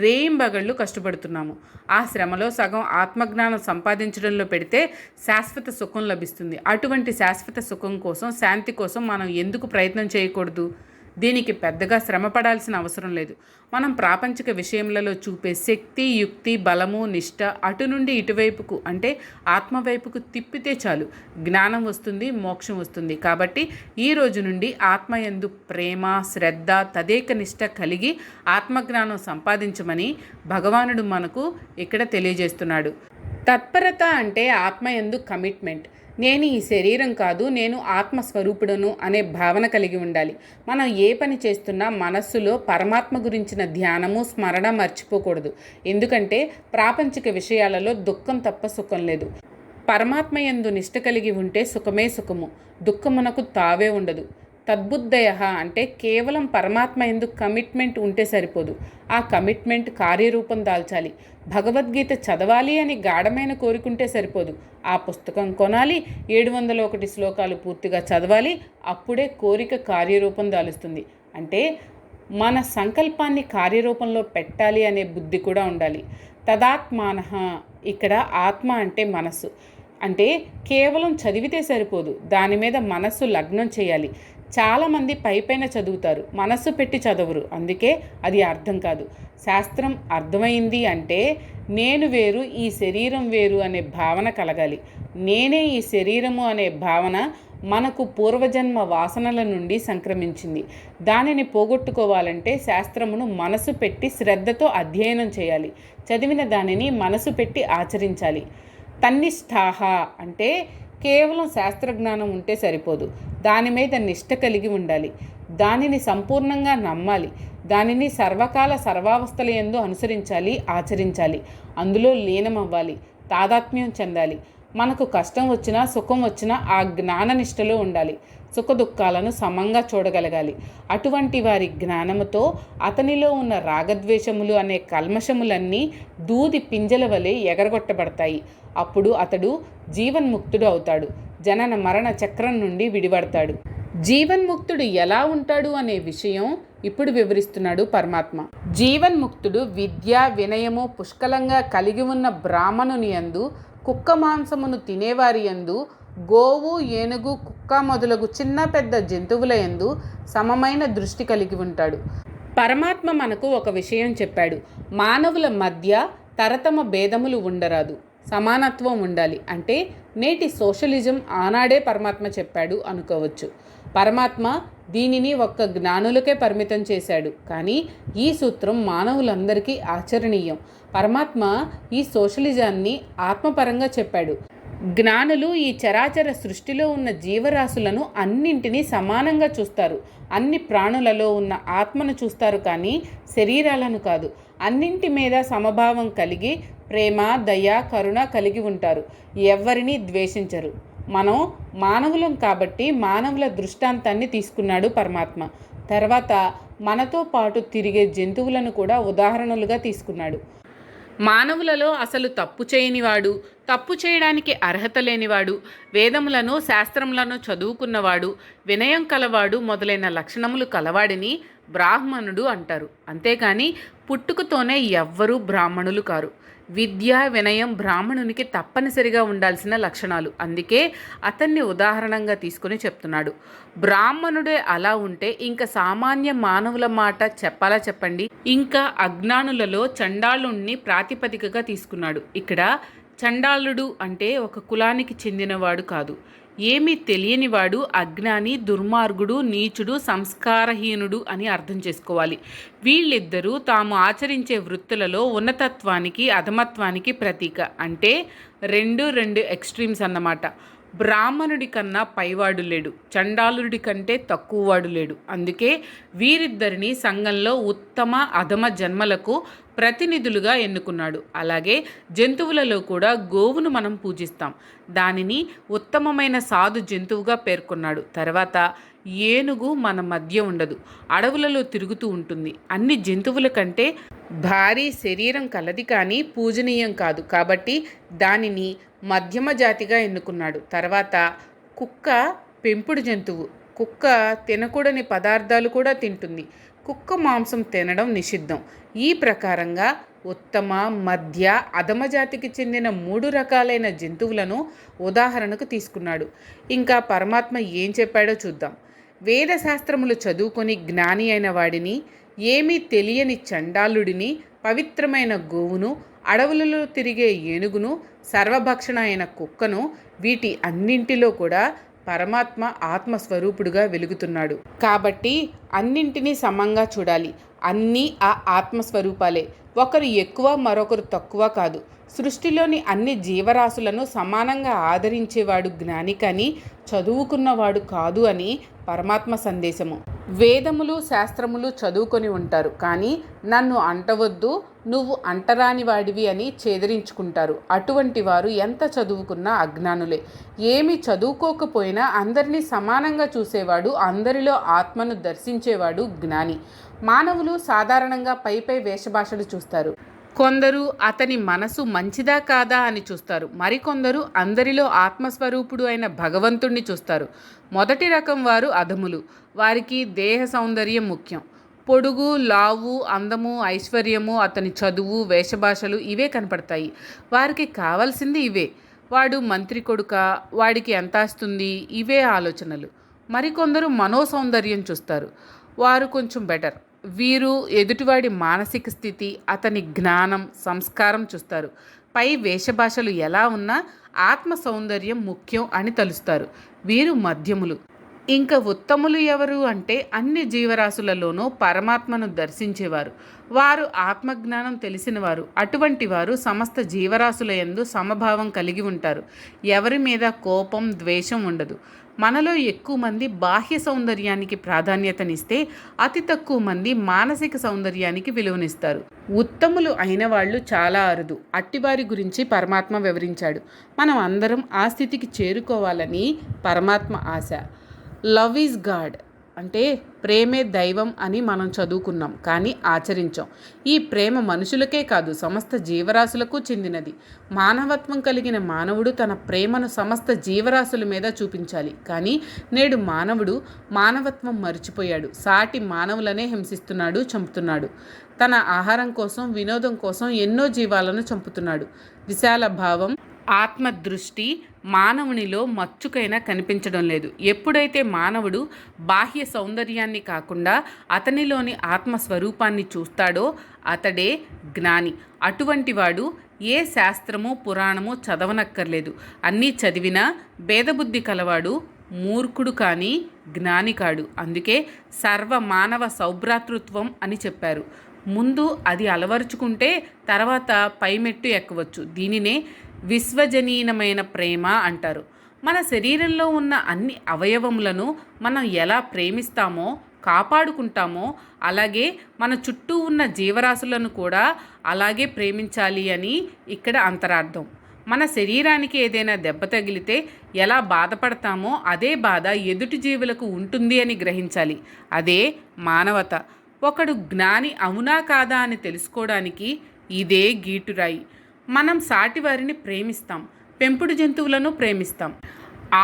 రేయింబగళ్ళు కష్టపడుతున్నాము. ఆ శ్రమలో సగం ఆత్మజ్ఞానం సంపాదించడంలో పెడితే శాశ్వత సుఖం లభిస్తుంది. అటువంటి శాశ్వత సుఖం కోసం, శాంతి కోసం మనం ఎందుకు ప్రయత్నం చేయకూడదు? దీనికి పెద్దగా శ్రమ పడాల్సిన అవసరం లేదు. మనం ప్రాపంచిక విషయములలో చూపే శక్తి, యుక్తి, బలము, నిష్ట అటు నుండి ఇటువైపుకు అంటే ఆత్మవైపుకు తిప్పితే చాలు, జ్ఞానం వస్తుంది, మోక్షం వస్తుంది. కాబట్టి ఈ రోజు నుండి ఆత్మయందు ప్రేమ, శ్రద్ధ, తదేక నిష్ట కలిగి ఆత్మజ్ఞానం సంపాదించమని భగవానుడు మనకు ఇక్కడ తెలియజేస్తున్నాడు. తత్పరత అంటే ఆత్మయందు కమిట్మెంట్. నేను ఈ శరీరం కాదు, నేను ఆత్మస్వరూపుడను అనే భావన కలిగి ఉండాలి. మనం ఏ పని చేస్తున్నా మనస్సులో పరమాత్మ గురించిన ధ్యానము, స్మరణ మర్చిపోకూడదు. ఎందుకంటే ప్రాపంచిక విషయాలలో దుఃఖం తప్ప సుఖం లేదు. పరమాత్మ యందు నిష్ట కలిగి ఉంటే సుఖమే సుఖము, దుఃఖమునకు తావే ఉండదు. తద్బుద్ధయ అంటే కేవలం పరమాత్మ యందు కమిట్మెంట్ ఉంటే సరిపోదు. ఆ కమిట్మెంట్ కార్యరూపం దాల్చాలి. భగవద్గీత చదవాలి అని గాఢమైన కోరుకుంటే సరిపోదు. ఆ పుస్తకం కొనాలి, 701 శ్లోకాలు పూర్తిగా చదవాలి. అప్పుడే కోరిక కార్యరూపం దాలుస్తుంది. అంటే మన సంకల్పాన్ని కార్యరూపంలో పెట్టాలి అనే బుద్ధి కూడా ఉండాలి. తదాత్మానః, ఇక్కడ ఆత్మ అంటే మనస్సు. అంటే కేవలం చదివితే సరిపోదు, దాని మీద మనస్సు లగ్నం చేయాలి. చాలామంది పైపైన చదువుతారు, మనస్సు పెట్టి చదవరు. అందుకే అది అర్థం కాదు. శాస్త్రం అర్థమైంది అంటే నేను వేరు, ఈ శరీరం వేరు అనే భావన కలగాలి. నేనే ఈ శరీరము అనే భావన మనకు పూర్వజన్మ వాసనల నుండి సంక్రమించింది. దానిని పోగొట్టుకోవాలంటే శాస్త్రమును మనసు పెట్టి శ్రద్ధతో అధ్యయనం చేయాలి. చదివిన దానిని మనసు పెట్టి ఆచరించాలి. తన్నిష్ఠాహ అంటే కేవలం శాస్త్రజ్ఞానం ఉంటే సరిపోదు, దాని మీద నిష్ట కలిగి ఉండాలి. దానిని సంపూర్ణంగా నమ్మాలి. దానిని సర్వకాల సర్వావస్థల యందు అనుసరించాలి, ఆచరించాలి. అందులో లీనమవ్వాలి, తాదాత్మ్యం చెందాలి. మనకు కష్టం వచ్చినా సుఖం వచ్చినా ఆ జ్ఞాన నిష్టలో ఉండాలి. సుఖ దుఃఖాలను సమంగా చూడగలగాలి. అటువంటి వారి జ్ఞానముతో అతనిలో ఉన్న రాగద్వేషములు అనే కల్మషములన్నీ దూది పింజల వలె ఎగరగొట్టబడతాయి. అప్పుడు అతడు జీవన్ముక్తుడు అవుతాడు. జనన మరణ చక్రం నుండి విడిపడతాడు. జీవన్ముక్తుడు ఎలా ఉంటాడు అనే విషయం ఇప్పుడు వివరిస్తున్నాడు పరమాత్మ. జీవన్ముక్తుడు విద్య, వినయము పుష్కలంగా కలిగి ఉన్న బ్రాహ్మణుని యందు, కుక్క మాంసమును తినేవారి యందు, గోవు, ఏనుగు, కుక్క మొదలగు చిన్న పెద్ద జంతువుల యందు సమమైన దృష్టి కలిగి ఉంటాడు. పరమాత్మ మనకు ఒక విషయం చెప్పాడు. మానవుల మధ్య తరతమ భేదములు ఉండరాదు, సమానత్వం ఉండాలి. అంటే నేటి సోషలిజం ఆనాడే పరమాత్మ చెప్పాడు అనుకోవచ్చు. పరమాత్మ దీనిని ఒక్క జ్ఞానులకే పరిమితం చేశాడు. కానీ ఈ సూత్రం మానవులందరికీ ఆచరణీయం. పరమాత్మ ఈ సోషలిజాన్ని ఆత్మపరంగా చెప్పాడు. జ్ఞానులు ఈ చరాచర సృష్టిలో ఉన్న జీవరాశులను అన్నింటినీ సమానంగా చూస్తారు. అన్ని ప్రాణులలో ఉన్న ఆత్మను చూస్తారు, కానీ శరీరాలను కాదు. అన్నింటి మీద సమభావం కలిగి ప్రేమ, దయ, కరుణ కలిగి ఉంటారు. ఎవరిని ద్వేషించరు. మనం మానవులం కాబట్టి మానవుల దృష్టాంతాన్ని తీసుకున్నాడు పరమాత్మ. తర్వాత మనతో పాటు తిరిగే జంతువులను కూడా ఉదాహరణలుగా తీసుకున్నాడు. మానవులలో అసలు తప్పు చేయనివాడు, తప్పు చేయడానికి అర్హత లేనివాడు, వేదములను శాస్త్రములను చదువుకున్నవాడు, వినయం కలవాడు మొదలైన లక్షణములు కలవాడిని బ్రాహ్మణుడు అంటారు. అంతేకాని పుట్టుకతోనే ఎవ్వరూ బ్రాహ్మణులు కారు. విద్య, వినయం బ్రాహ్మణునికి తప్పనిసరిగా ఉండాల్సిన లక్షణాలు. అందుకే అతన్ని ఉదాహరణంగా తీసుకుని చెప్తున్నాడు. బ్రాహ్మణుడే అలా ఉంటే ఇంకా సామాన్య మానవుల మాట చెప్పాలా చెప్పండి. ఇంకా అజ్ఞానులలో చండాలుణ్ణి ప్రాతిపదికగా తీసుకున్నాడు. ఇక్కడ చండాలుడు అంటే ఒక కులానికి చెందినవాడు కాదు, ఏమీ తెలియనివాడు, అజ్ఞాని, దుర్మార్గుడు, నీచుడు, సంస్కారహీనుడు అని అర్థం చేసుకోవాలి. వీళ్ళిద్దరూ తాము ఆచరించే వృత్తులలో ఉన్నతత్వానికి, అధమత్వానికి ప్రతీక. అంటే రెండు ఎక్స్ట్రీమ్స్ అన్నమాట. బ్రాహ్మణుడి కన్నా పైవాడు లేడు, చండాలుడి కంటే తక్కువవాడు లేడు. అందుకే వీరిద్దరిని సంఘంలో ఉత్తమ అధమ జన్మలకు ప్రతినిధులుగా ఎన్నుకున్నాడు. అలాగే జంతువులలో కూడా గోవును మనం పూజిస్తాం, దానిని ఉత్తమమైన సాధు జంతువుగా పేర్కొన్నాడు. తర్వాత ఏనుగు మన మధ్య ఉండదు, అడవులలో తిరుగుతూ ఉంటుంది. అన్ని జంతువుల కంటే భారీ శరీరం కలది కానీ పూజనీయం కాదు, కాబట్టి దానిని మధ్యమ జాతిగా ఎన్నుకున్నాడు. తర్వాత కుక్క పెంపుడు జంతువు. కుక్క తినకూడని పదార్థాలు కూడా తింటుంది. కుక్క మాంసం తినడం నిషిద్ధం. ఈ ప్రకారంగా ఉత్తమ, మధ్య, అధమ జాతికి చెందిన 3 రకాలైన జంతువులను ఉదాహరణకు తీసుకున్నాడు. ఇంకా పరమాత్మ ఏం చెప్పాడో చూద్దాం. వేదశాస్త్రములు చదువుకొని జ్ఞాని అయిన వాడిని, ఏమీ తెలియని చండాలుడిని, పవిత్రమైన గోవును, అడవులలో తిరిగే ఏనుగును, సర్వభక్షణ అయిన కుక్కను, వీటి అన్నింటిలో కూడా పరమాత్మ ఆత్మస్వరూపుడుగా వెలుగుతున్నాడు. కాబట్టి అన్నింటినీ సమంగా చూడాలి. అన్నీ ఆ ఆత్మస్వరూపాలే. ఒకరు ఎక్కువ, మరొకరు తక్కువ కాదు. సృష్టిలోని అన్ని జీవరాశులను సమానంగా ఆదరించేవాడు జ్ఞాని కానీ చదువుకున్నవాడు కాదు అని పరమాత్మ సందేశము. వేదములు, శాస్త్రములు చదువుకొని ఉంటారు, కానీ నన్ను అంటవద్దు, నువ్వు అంటరాని వాడివి అని చేదరించుకుంటారు. అటువంటి వారు ఎంత చదువుకున్నా అజ్ఞానులే. ఏమి చదువుకోకపోయినా అందరినీ సమానంగా చూసేవాడు, అందరిలో ఆత్మను దర్శించేవాడు జ్ఞాని. మానవులు సాధారణంగా పై వేషభాషలు చూస్తారు. కొందరు అతని మనసు మంచిదా కాదా అని చూస్తారు. మరికొందరు అందరిలో ఆత్మస్వరూపుడు అయిన భగవంతుణ్ణి చూస్తారు. మొదటి రకం వారు అధములు. వారికి దేహ సౌందర్యం ముఖ్యం. పొడుగు, లావు, అందము, ఐశ్వర్యము, అతని చదువు, వేషభాషలు ఇవే కనపడతాయి. వారికి కావాల్సింది ఇవే. వాడు మంత్రి కొడుక, వాడికి ఎంత వస్తుంది, ఇవే ఆలోచనలు. మరికొందరు మనోసౌందర్యం చూస్తారు. వారు కొంచెం బెటర్. వీరు ఎదుటివాడి మానసిక స్థితి, అతని జ్ఞానం, సంస్కారం చూస్తారు. పై వేషభాషలు ఎలా ఉన్నా ఆత్మ సౌందర్యం ముఖ్యం అని తలుస్తారు. వీరు మధ్యములు. ఇంకా ఉత్తములు ఎవరు అంటే అన్ని జీవరాశులలోనూ పరమాత్మను దర్శించేవారు. వారు ఆత్మజ్ఞానం తెలిసినవారు. అటువంటి వారు సమస్త జీవరాశుల యందు సమభావం కలిగి ఉంటారు. ఎవరి మీద కోపం, ద్వేషం ఉండదు. మనలో ఎక్కువ మంది బాహ్య సౌందర్యానికి ప్రాధాన్యతనిస్తే అతి తక్కువ మంది మానసిక సౌందర్యానికి విలువనిస్తారు. ఉత్తములు అయిన వాళ్ళు చాలా అరుదు. అట్టివారి గురించి పరమాత్మ వివరించాడు. మనం అందరం ఆ స్థితికి చేరుకోవాలని పరమాత్మ ఆశ. లవ్ ఈజ్ గాడ్ అంటే ప్రేమే దైవం అని మనం చదువుకున్నాం, కానీ ఆచరించాం. ఈ ప్రేమ మనుషులకే కాదు, సమస్త జీవరాశులకు చెందినది. మానవత్వం కలిగిన మానవుడు తన ప్రేమను సమస్త జీవరాశుల మీద చూపించాలి. కానీ నేడు మానవుడు మానవత్వం మర్చిపోయాడు. సాటి మానవులనే హింసిస్తున్నాడు, చంపుతున్నాడు. తన ఆహారం కోసం, వినోదం కోసం ఎన్నో జీవాలను చంపుతున్నాడు. విశాల భావం, ఆత్మదృష్టి మానవునిలో మచ్చుకైనా కనిపించడం లేదు. ఎప్పుడైతే మానవుడు బాహ్య సౌందర్యాన్ని కాకుండా అతనిలోని ఆత్మస్వరూపాన్ని చూస్తాడో అతడే జ్ఞాని. అటువంటి వాడు ఏ శాస్త్రము, పురాణము చదవనక్కర్లేదు. అన్నీ చదివినా భేదబుద్ధి కలవాడు మూర్ఖుడు కానీ జ్ఞాని కాడు. అందుకే సర్వ మానవ సౌభ్రాతృత్వం అని చెప్పారు. ముందు అది అలవరుచుకుంటే తర్వాత పైమెట్టు ఎక్కవచ్చు. దీనినే విశ్వజనీనమైన ప్రేమ అంటారు. మన శరీరంలో ఉన్న అన్ని అవయవములను మనం ఎలా ప్రేమిస్తామో, కాపాడుకుంటామో, అలాగే మన చుట్టూ ఉన్న జీవరాశులను కూడా అలాగే ప్రేమించాలి అని ఇక్కడ అంతరార్థం. మన శరీరానికి ఏదైనా దెబ్బ తగిలితే ఎలా బాధపడతామో అదే బాధ ఎదుటి జీవులకు ఉంటుంది అని గ్రహించాలి. అదే మానవత. ఒకడు జ్ఞాని అవునా కాదా అని తెలుసుకోవడానికి ఇదే గీటురాయి. మనం సాటివారిని ప్రేమిస్తాం, పెంపుడు జంతువులను ప్రేమిస్తాం,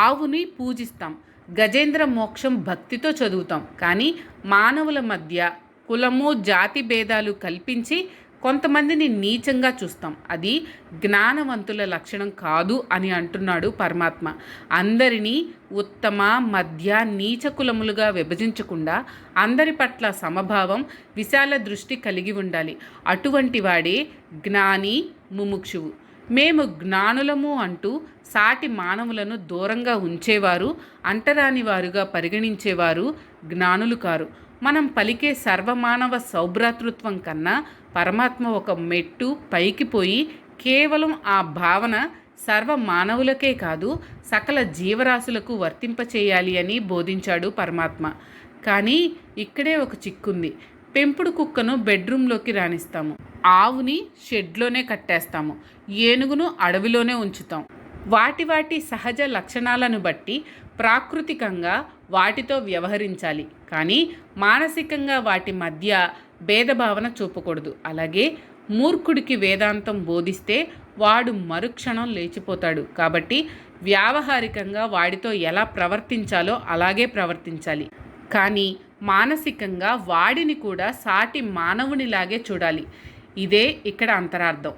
ఆవుని పూజిస్తాం, గజేంద్ర మోక్షం భక్తితో చదువుతాం. కానీ మానవుల మధ్య కులము, జాతి భేదాలు కల్పించి కొంతమందిని నీచంగా చూస్తాం. అది జ్ఞానవంతుల లక్షణం కాదు అని అంటున్నాడు పరమాత్మ. అందరినీ ఉత్తమ, మధ్య, నీచ కులములుగా విభజించకుండా అందరి పట్ల సమభావం, విశాల దృష్టి కలిగి ఉండాలి. అటువంటి వాడే జ్ఞాని, ముముక్షువు. మేము జ్ఞానులము అంటూ సాటి మానవులను దూరంగా ఉంచేవారు, అంటరాని వారుగా పరిగణించేవారు జ్ఞానులు కారు. మనం పలికే సర్వమానవ సౌభ్రాతృత్వం కన్నా పరమాత్మ ఒక మెట్టు పైకి పోయి కేవలం ఆ భావన సర్వ మానవులకే కాదు సకల జీవరాశులకు వర్తింపచేయాలి అని బోధించాడు పరమాత్మ. కానీ ఇక్కడే ఒక చిక్కుంది. పెంపుడు కుక్కను బెడ్రూమ్లోకి రాణిస్తాము, ఆవుని షెడ్లోనే కట్టేస్తాము, ఏనుగును అడవిలోనే ఉంచుతాం. వాటి సహజ లక్షణాలను బట్టి ప్రాకృతికంగా వాటితో వ్యవహరించాలి, కానీ మానసికంగా వాటి మధ్య భేదభావన చూపకూడదు. అలాగే మూర్ఖుడికి వేదాంతం బోధిస్తే వాడు మరుక్షణం లేచిపోతాడు. కాబట్టి వ్యావహారికంగా వాడితో ఎలా ప్రవర్తించాలో అలాగే ప్రవర్తించాలి, కానీ మానసికంగా వాడిని కూడా సాటి మానవునిలాగే చూడాలి. ఇదే ఇక్కడ అంతరార్థం.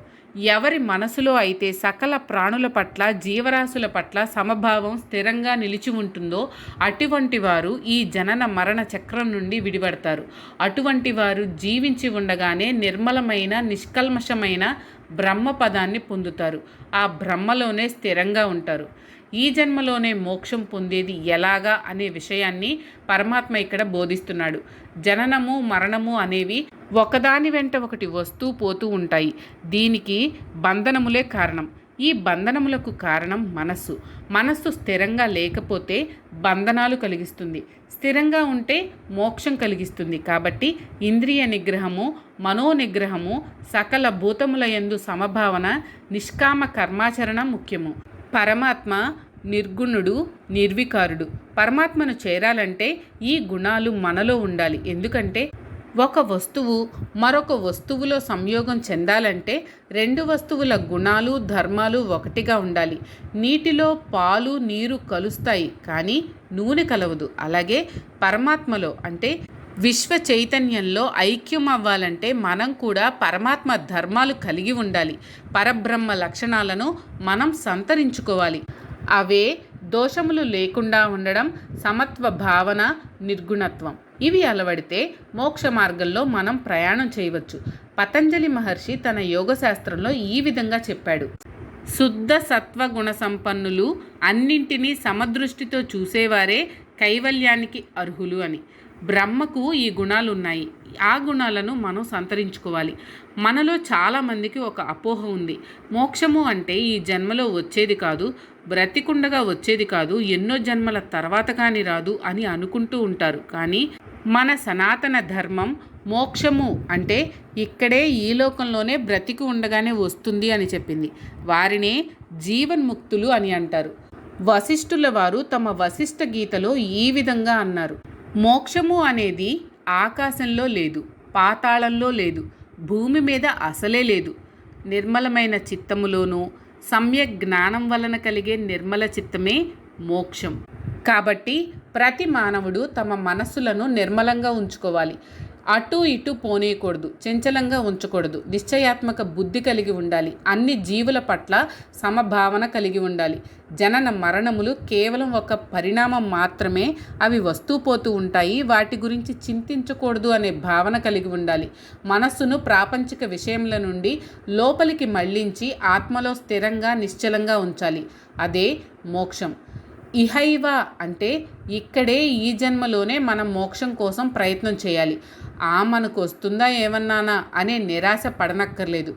ఎవరి మనసులో అయితే సకల ప్రాణుల పట్ల, జీవరాశుల పట్ల సమభావం స్థిరంగా నిలిచి ఉంటుందో అటువంటి వారు ఈ జనన మరణ చక్రం నుండి విడిపడతారు. అటువంటి వారు జీవించి ఉండగానే నిర్మలమైన, నిష్కల్మషమైన బ్రహ్మ పదాన్ని పొందుతారు. ఆ బ్రహ్మలోనే స్థిరంగా ఉంటారు. ఈ జన్మలోనే మోక్షం పొందేది ఎలాగా అనే విషయాన్ని పరమాత్మ ఇక్కడ బోధిస్తున్నాడు. జననము, మరణము అనేవి ఒకదాని వెంట ఒకటి వస్తూ పోతూ ఉంటాయి. దీనికి బంధనములే కారణం. ఈ బంధనములకు కారణం మనస్సు స్థిరంగా లేకపోతే బంధనాలు కలిగిస్తుంది, స్థిరంగా ఉంటే మోక్షం కలిగిస్తుంది. కాబట్టి ఇంద్రియ నిగ్రహము, మనోనిగ్రహము, సకల భూతముల యందు సమభావన, నిష్కామ కర్మాచరణ ముఖ్యము. పరమాత్మ నిర్గుణుడు, నిర్వికారుడు. పరమాత్మను చేరాలంటే ఈ గుణాలు మనలో ఉండాలి. ఎందుకంటే ఒక వస్తువు మరొక వస్తువులో సంయోగం చెందాలంటే రెండు వస్తువుల గుణాలు, ధర్మాలు ఒకటిగా ఉండాలి. నీటిలో పాలు, నీరు కలుస్తాయి, కానీ నూనె కలవదు. అలాగే పరమాత్మలో అంటే విశ్వ చైతన్యంలో ఐక్యం అవ్వాలంటే మనం కూడా పరమాత్మ ధర్మాలు కలిగి ఉండాలి. పరబ్రహ్మ లక్షణాలను మనం సంతరించుకోవాలి. అవే దోషములు లేకుండా ఉండడం, సమత్వ భావన, నిర్గుణత్వం. ఇవి అలవడితే మోక్ష మార్గంలో మనం ప్రయాణం చేయవచ్చు. పతంజలి మహర్షి తన యోగశాస్త్రంలో ఈ విధంగా చెప్పాడు: శుద్ధ సత్వగుణ సంపన్నులు, అన్నింటినీ సమదృష్టితో చూసేవారే కైవల్యానికి అర్హులు అని. బ్రహ్మకు ఈ గుణాలు ఉన్నాయి. ఆ గుణాలను మనం సంతరించుకోవాలి. మనలో చాలామందికి ఒక అపోహ ఉంది. మోక్షము అంటే ఈ జన్మలో వచ్చేది కాదు, బ్రతికుండగా వచ్చేది కాదు, ఎన్నో జన్మల తర్వాత కానీ రాదు అని అనుకుంటూ ఉంటారు. కానీ మన సనాతన ధర్మం మోక్షము అంటే ఇక్కడే ఈ లోకంలోనే బ్రతికి ఉండగానే వస్తుంది అని చెప్పింది. వారినే జీవన్ముక్తులు అని అంటారు. వశిష్ఠుల వారు తమ వశిష్ఠ గీతలో ఈ విధంగా అన్నారు: మోక్షము అనేది ఆకాశంలో లేదు, పాతాళంలో లేదు, భూమి మీద అసలే లేదు. నిర్మలమైన చిత్తములోనూ సమ్యక్ జ్ఞానం వలన కలిగే నిర్మల చిత్తమే మోక్షం. కాబట్టి ప్రతి మానవుడు తమ మనస్సులను నిర్మలంగా ఉంచుకోవాలి. అటు ఇటు పోనీయకూడదు, చంచలంగా ఉంచకూడదు, నిశ్చయాత్మక బుద్ధి కలిగి ఉండాలి. అన్ని జీవుల పట్ల సమభావన కలిగి ఉండాలి. జనన మరణములు కేవలం ఒక పరిణామం మాత్రమే, అవి వస్తూ పోతూ ఉంటాయి, వాటి గురించి చింతించకూడదు అనే భావన కలిగి ఉండాలి. మనస్సును ప్రాపంచిక విషయముల నుండి లోపలికి మళ్లించి ఆత్మలో స్థిరంగా, నిశ్చలంగా ఉంచాలి. అదే మోక్షం. ఇహైవ అంటే ఇక్కడే ఈ జన్మలోనే మనం మోక్షం కోసం ప్రయత్నం చేయాలి. మనకు వస్తుందా ఏమన్నానా అనే నిరాశ పడనక్కర్లేదు.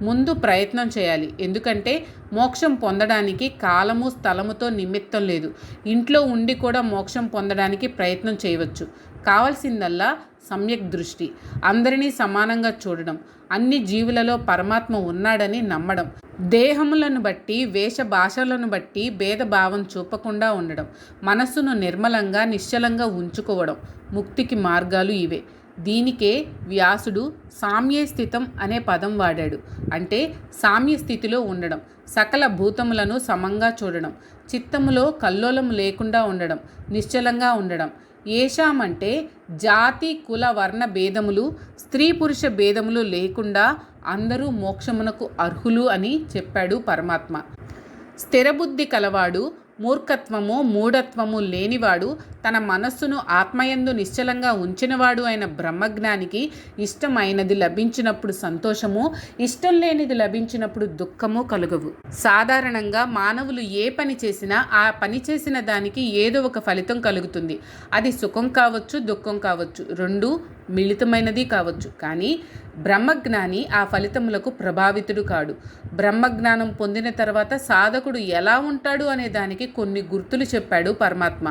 ముందు ప్రయత్నం చేయాలి. ఎందుకంటే మోక్షం పొందడానికి కాలము, స్థలముతో నిమిత్తం లేదు. ఇంట్లో ఉండి కూడా మోక్షం పొందడానికి ప్రయత్నం చేయవచ్చు. కావాల్సిందల్లా సమ్యక్ దృష్టి, అందరినీ సమానంగా చూడడం, అన్ని జీవులలో పరమాత్మ ఉన్నాడని నమ్మడం, దేహములను బట్టి, వేష భాషలను బట్టి భేదభావం చూపకుండా ఉండడం, మనస్సును నిర్మలంగా, నిశ్చలంగా ఉంచుకోవడం ముక్తికి మార్గాలు ఇవే. దీనికే వ్యాసుడు సామ్య స్థితం అనే పదం వాడాడు. అంటే సామ్య స్థితిలో ఉండడం, సకల భూతములను సమంగా చూడడం, చిత్తములో కల్లోలం లేకుండా ఉండడం, నిశ్చలంగా ఉండడం. ఏషాం అంటే జాతి కుల వర్ణ భేదములు స్త్రీ పురుష భేదములు లేకుండా అందరూ మోక్షమునకు అర్హులు అని చెప్పాడు పరమాత్మ. స్థిరబుద్ధి కలవాడు, మూర్ఖత్వము మూఢత్వము లేనివాడు, తన మనస్సును ఆత్మయందు నిశ్చలంగా ఉంచినవాడు అయిన బ్రహ్మజ్ఞానికి ఇష్టమైనది లభించినప్పుడు సంతోషము, ఇష్టం లేనిది లభించినప్పుడు దుఃఖము కలుగవు. సాధారణంగా మానవులు ఏ పని చేసినా ఆ పని చేసిన దానికి ఏదో ఒక ఫలితం కలుగుతుంది. అది సుఖం కావచ్చు, దుఃఖం కావచ్చు, రెండూ మిళితమైనది కావచ్చు. కానీ బ్రహ్మజ్ఞాని ఆ ఫలితములకు ప్రభావితుడు కాడు. బ్రహ్మజ్ఞానం పొందిన తర్వాత సాధకుడు ఎలా ఉంటాడు అనే దానికి కొన్ని గుర్తులు చెప్పాడు పరమాత్మ.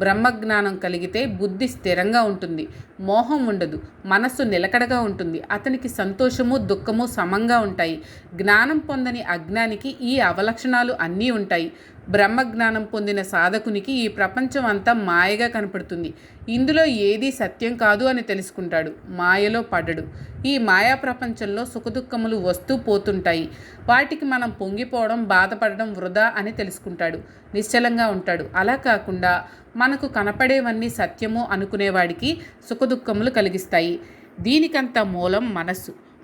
బ్రహ్మజ్ఞానం కలిగితే బుద్ధి స్థిరంగా ఉంటుంది, మోహం ఉండదు, మనస్సు నిలకడగా ఉంటుంది, అతనికి సంతోషము దుఃఖము సమంగా ఉంటాయి. జ్ఞానం పొందని అజ్ఞానికి ఈ అవలక్షణాలు అన్నీ ఉంటాయి. బ్రహ్మజ్ఞానం పొందిన సాధకునికి ఈ ప్రపంచం అంతా మాయగా కనపడుతుంది. ఇందులో ఏదీ సత్యం కాదు అని తెలుసుకుంటాడు, మాయలో పడడు. ఈ మాయా ప్రపంచంలో సుఖదుఖములు వస్తూ పోతుంటాయి, వాటికి మనం పొంగిపోవడం బాధపడడం వృధా అని తెలుసుకుంటాడు, నిశ్చలంగా ఉంటాడు. అలా కాకుండా మనకు కనపడేవన్నీ సత్యము అనుకునేవాడికి సుఖదుఖములు కలిగిస్తాయి. దీనికంత మూలం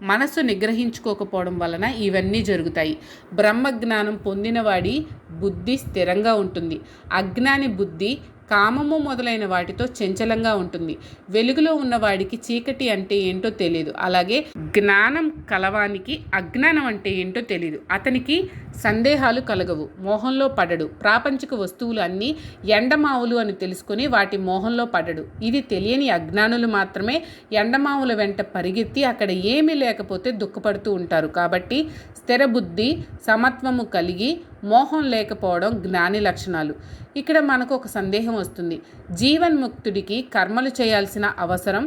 మనస్సు నిగ్రహించుకోకపోవడం వలన ఇవన్నీ జరుగుతాయి. బ్రహ్మజ్ఞానం పొందినవాడి బుద్ధి స్థిరంగా ఉంటుంది. అజ్ఞాని బుద్ధి కామము మొదలైన వాటితో చంచలంగా ఉంటుంది. వెలుగులో ఉన్నవాడికి చీకటి అంటే ఏంటో తెలియదు. అలాగే జ్ఞానం కలవానికి అజ్ఞానం అంటే ఏంటో తెలియదు. అతనికి సందేహాలు కలగవు, మోహంలో పడడు. ప్రాపంచిక వస్తువులు అన్నీ ఎండమావులు అని తెలుసుకొని వాటి మోహంలో పడడు. ఇది తెలియని అజ్ఞానులు మాత్రమే ఎండమావుల వెంట పరిగెత్తి అక్కడ ఏమీ లేకపోతే దుఃఖపడుతూ ఉంటారు. కాబట్టి స్థిర బుద్ధి, సమత్వము కలిగి మోహం లేకపోవడం జ్ఞాని లక్షణాలు. ఇక్కడ మనకు ఒక సందేహం వస్తుంది. జీవన్ముక్తుడికి కర్మలు చేయాల్సిన అవసరం,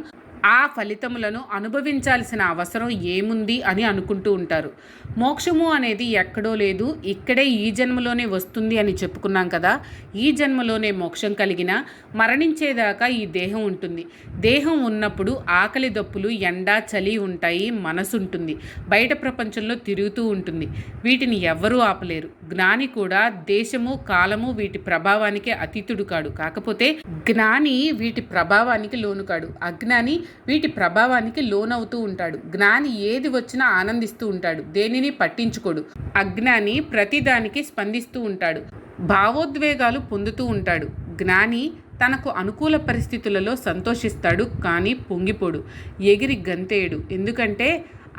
ఆ ఫలితములను అనుభవించాల్సిన అవసరం ఏముంది అని అనుకుంటూ ఉంటారు. మోక్షము అనేది ఎక్కడో లేదు, ఇక్కడే ఈ జన్మలోనే వస్తుంది అని చెప్పుకున్నాం కదా. ఈ జన్మలోనే మోక్షం కలిగిన మరణించేదాకా ఈ దేహం ఉంటుంది. దేహం ఉన్నప్పుడు ఆకలి దప్పులు, ఎండ చలి ఉంటాయి, మనసు ఉంటుంది, బయట ప్రపంచంలో తిరుగుతూ ఉంటుంది. వీటిని ఎవ్వరూ ఆపలేరు. జ్ఞాని కూడా దేశము కాలము వీటి ప్రభావానికి అతీతుడు కాడు. కాకపోతే జ్ఞాని వీటి ప్రభావానికి లోను కాడు. అజ్ఞాని వీటి ప్రభావానికి లోనవుతూ ఉంటాడు. జ్ఞాని ఏది వచ్చినా ఆనందిస్తూ ఉంటాడు, దేనిని పట్టించుకోడు. అజ్ఞాని ప్రతిదానికి స్పందిస్తూ ఉంటాడు, భావోద్వేగాలు పొందుతూ ఉంటాడు. జ్ఞాని తనకు అనుకూల పరిస్థితులలో సంతోషిస్తాడు, కానీ పొంగిపోడు, ఎగిరి గంతేయడు. ఎందుకంటే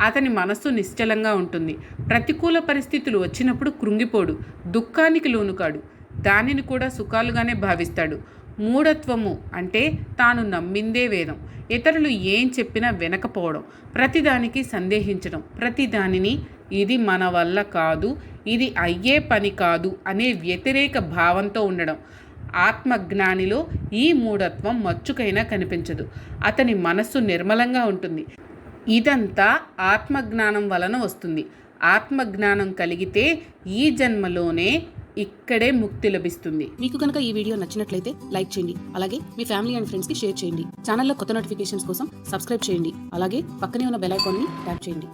అతని మనస్సు నిశ్చలంగా ఉంటుంది. ప్రతికూల పరిస్థితులు వచ్చినప్పుడు కృంగిపోడు, దుఃఖానికి లోనుకాడు, దానిని కూడా సుఖాలుగానే భావిస్తాడు. మూఢత్వము అంటే తాను నమ్మిందే వేదం, ఇతరులు ఏం చెప్పినా వినకపోవడం, ప్రతిదానికి సందేహించడం, ప్రతిదానిని ఇది మన వల్ల కాదు, ఇది అయ్యే పని కాదు అనే వ్యతిరేక భావంతో ఉండడం. ఆత్మజ్ఞానిలో ఈ మూఢత్వం మచ్చుకైనా కనిపించదు. అతని మనస్సు నిర్మలంగా ఉంటుంది. ఇదంతా ఆత్మజ్ఞానం వలన వస్తుంది. ఆత్మజ్ఞానం కలిగితే ఈ జన్మలోనే ఇక్కడే ముక్తి లభిస్తుంది. మీకు కనుక ఈ వీడియో నచ్చినట్లయితే లైక్ చేయండి, అలాగే మీ ఫ్యామిలీ అండ్ ఫ్రెండ్స్కి షేర్ చేయండి. ఛానల్లో కొత్త నోటిఫికేషన్స్ కోసం సబ్స్క్రైబ్ చేయండి, అలాగే పక్కనే ఉన్న బెల్ ఐకాన్ని ట్యాప్ చేయండి.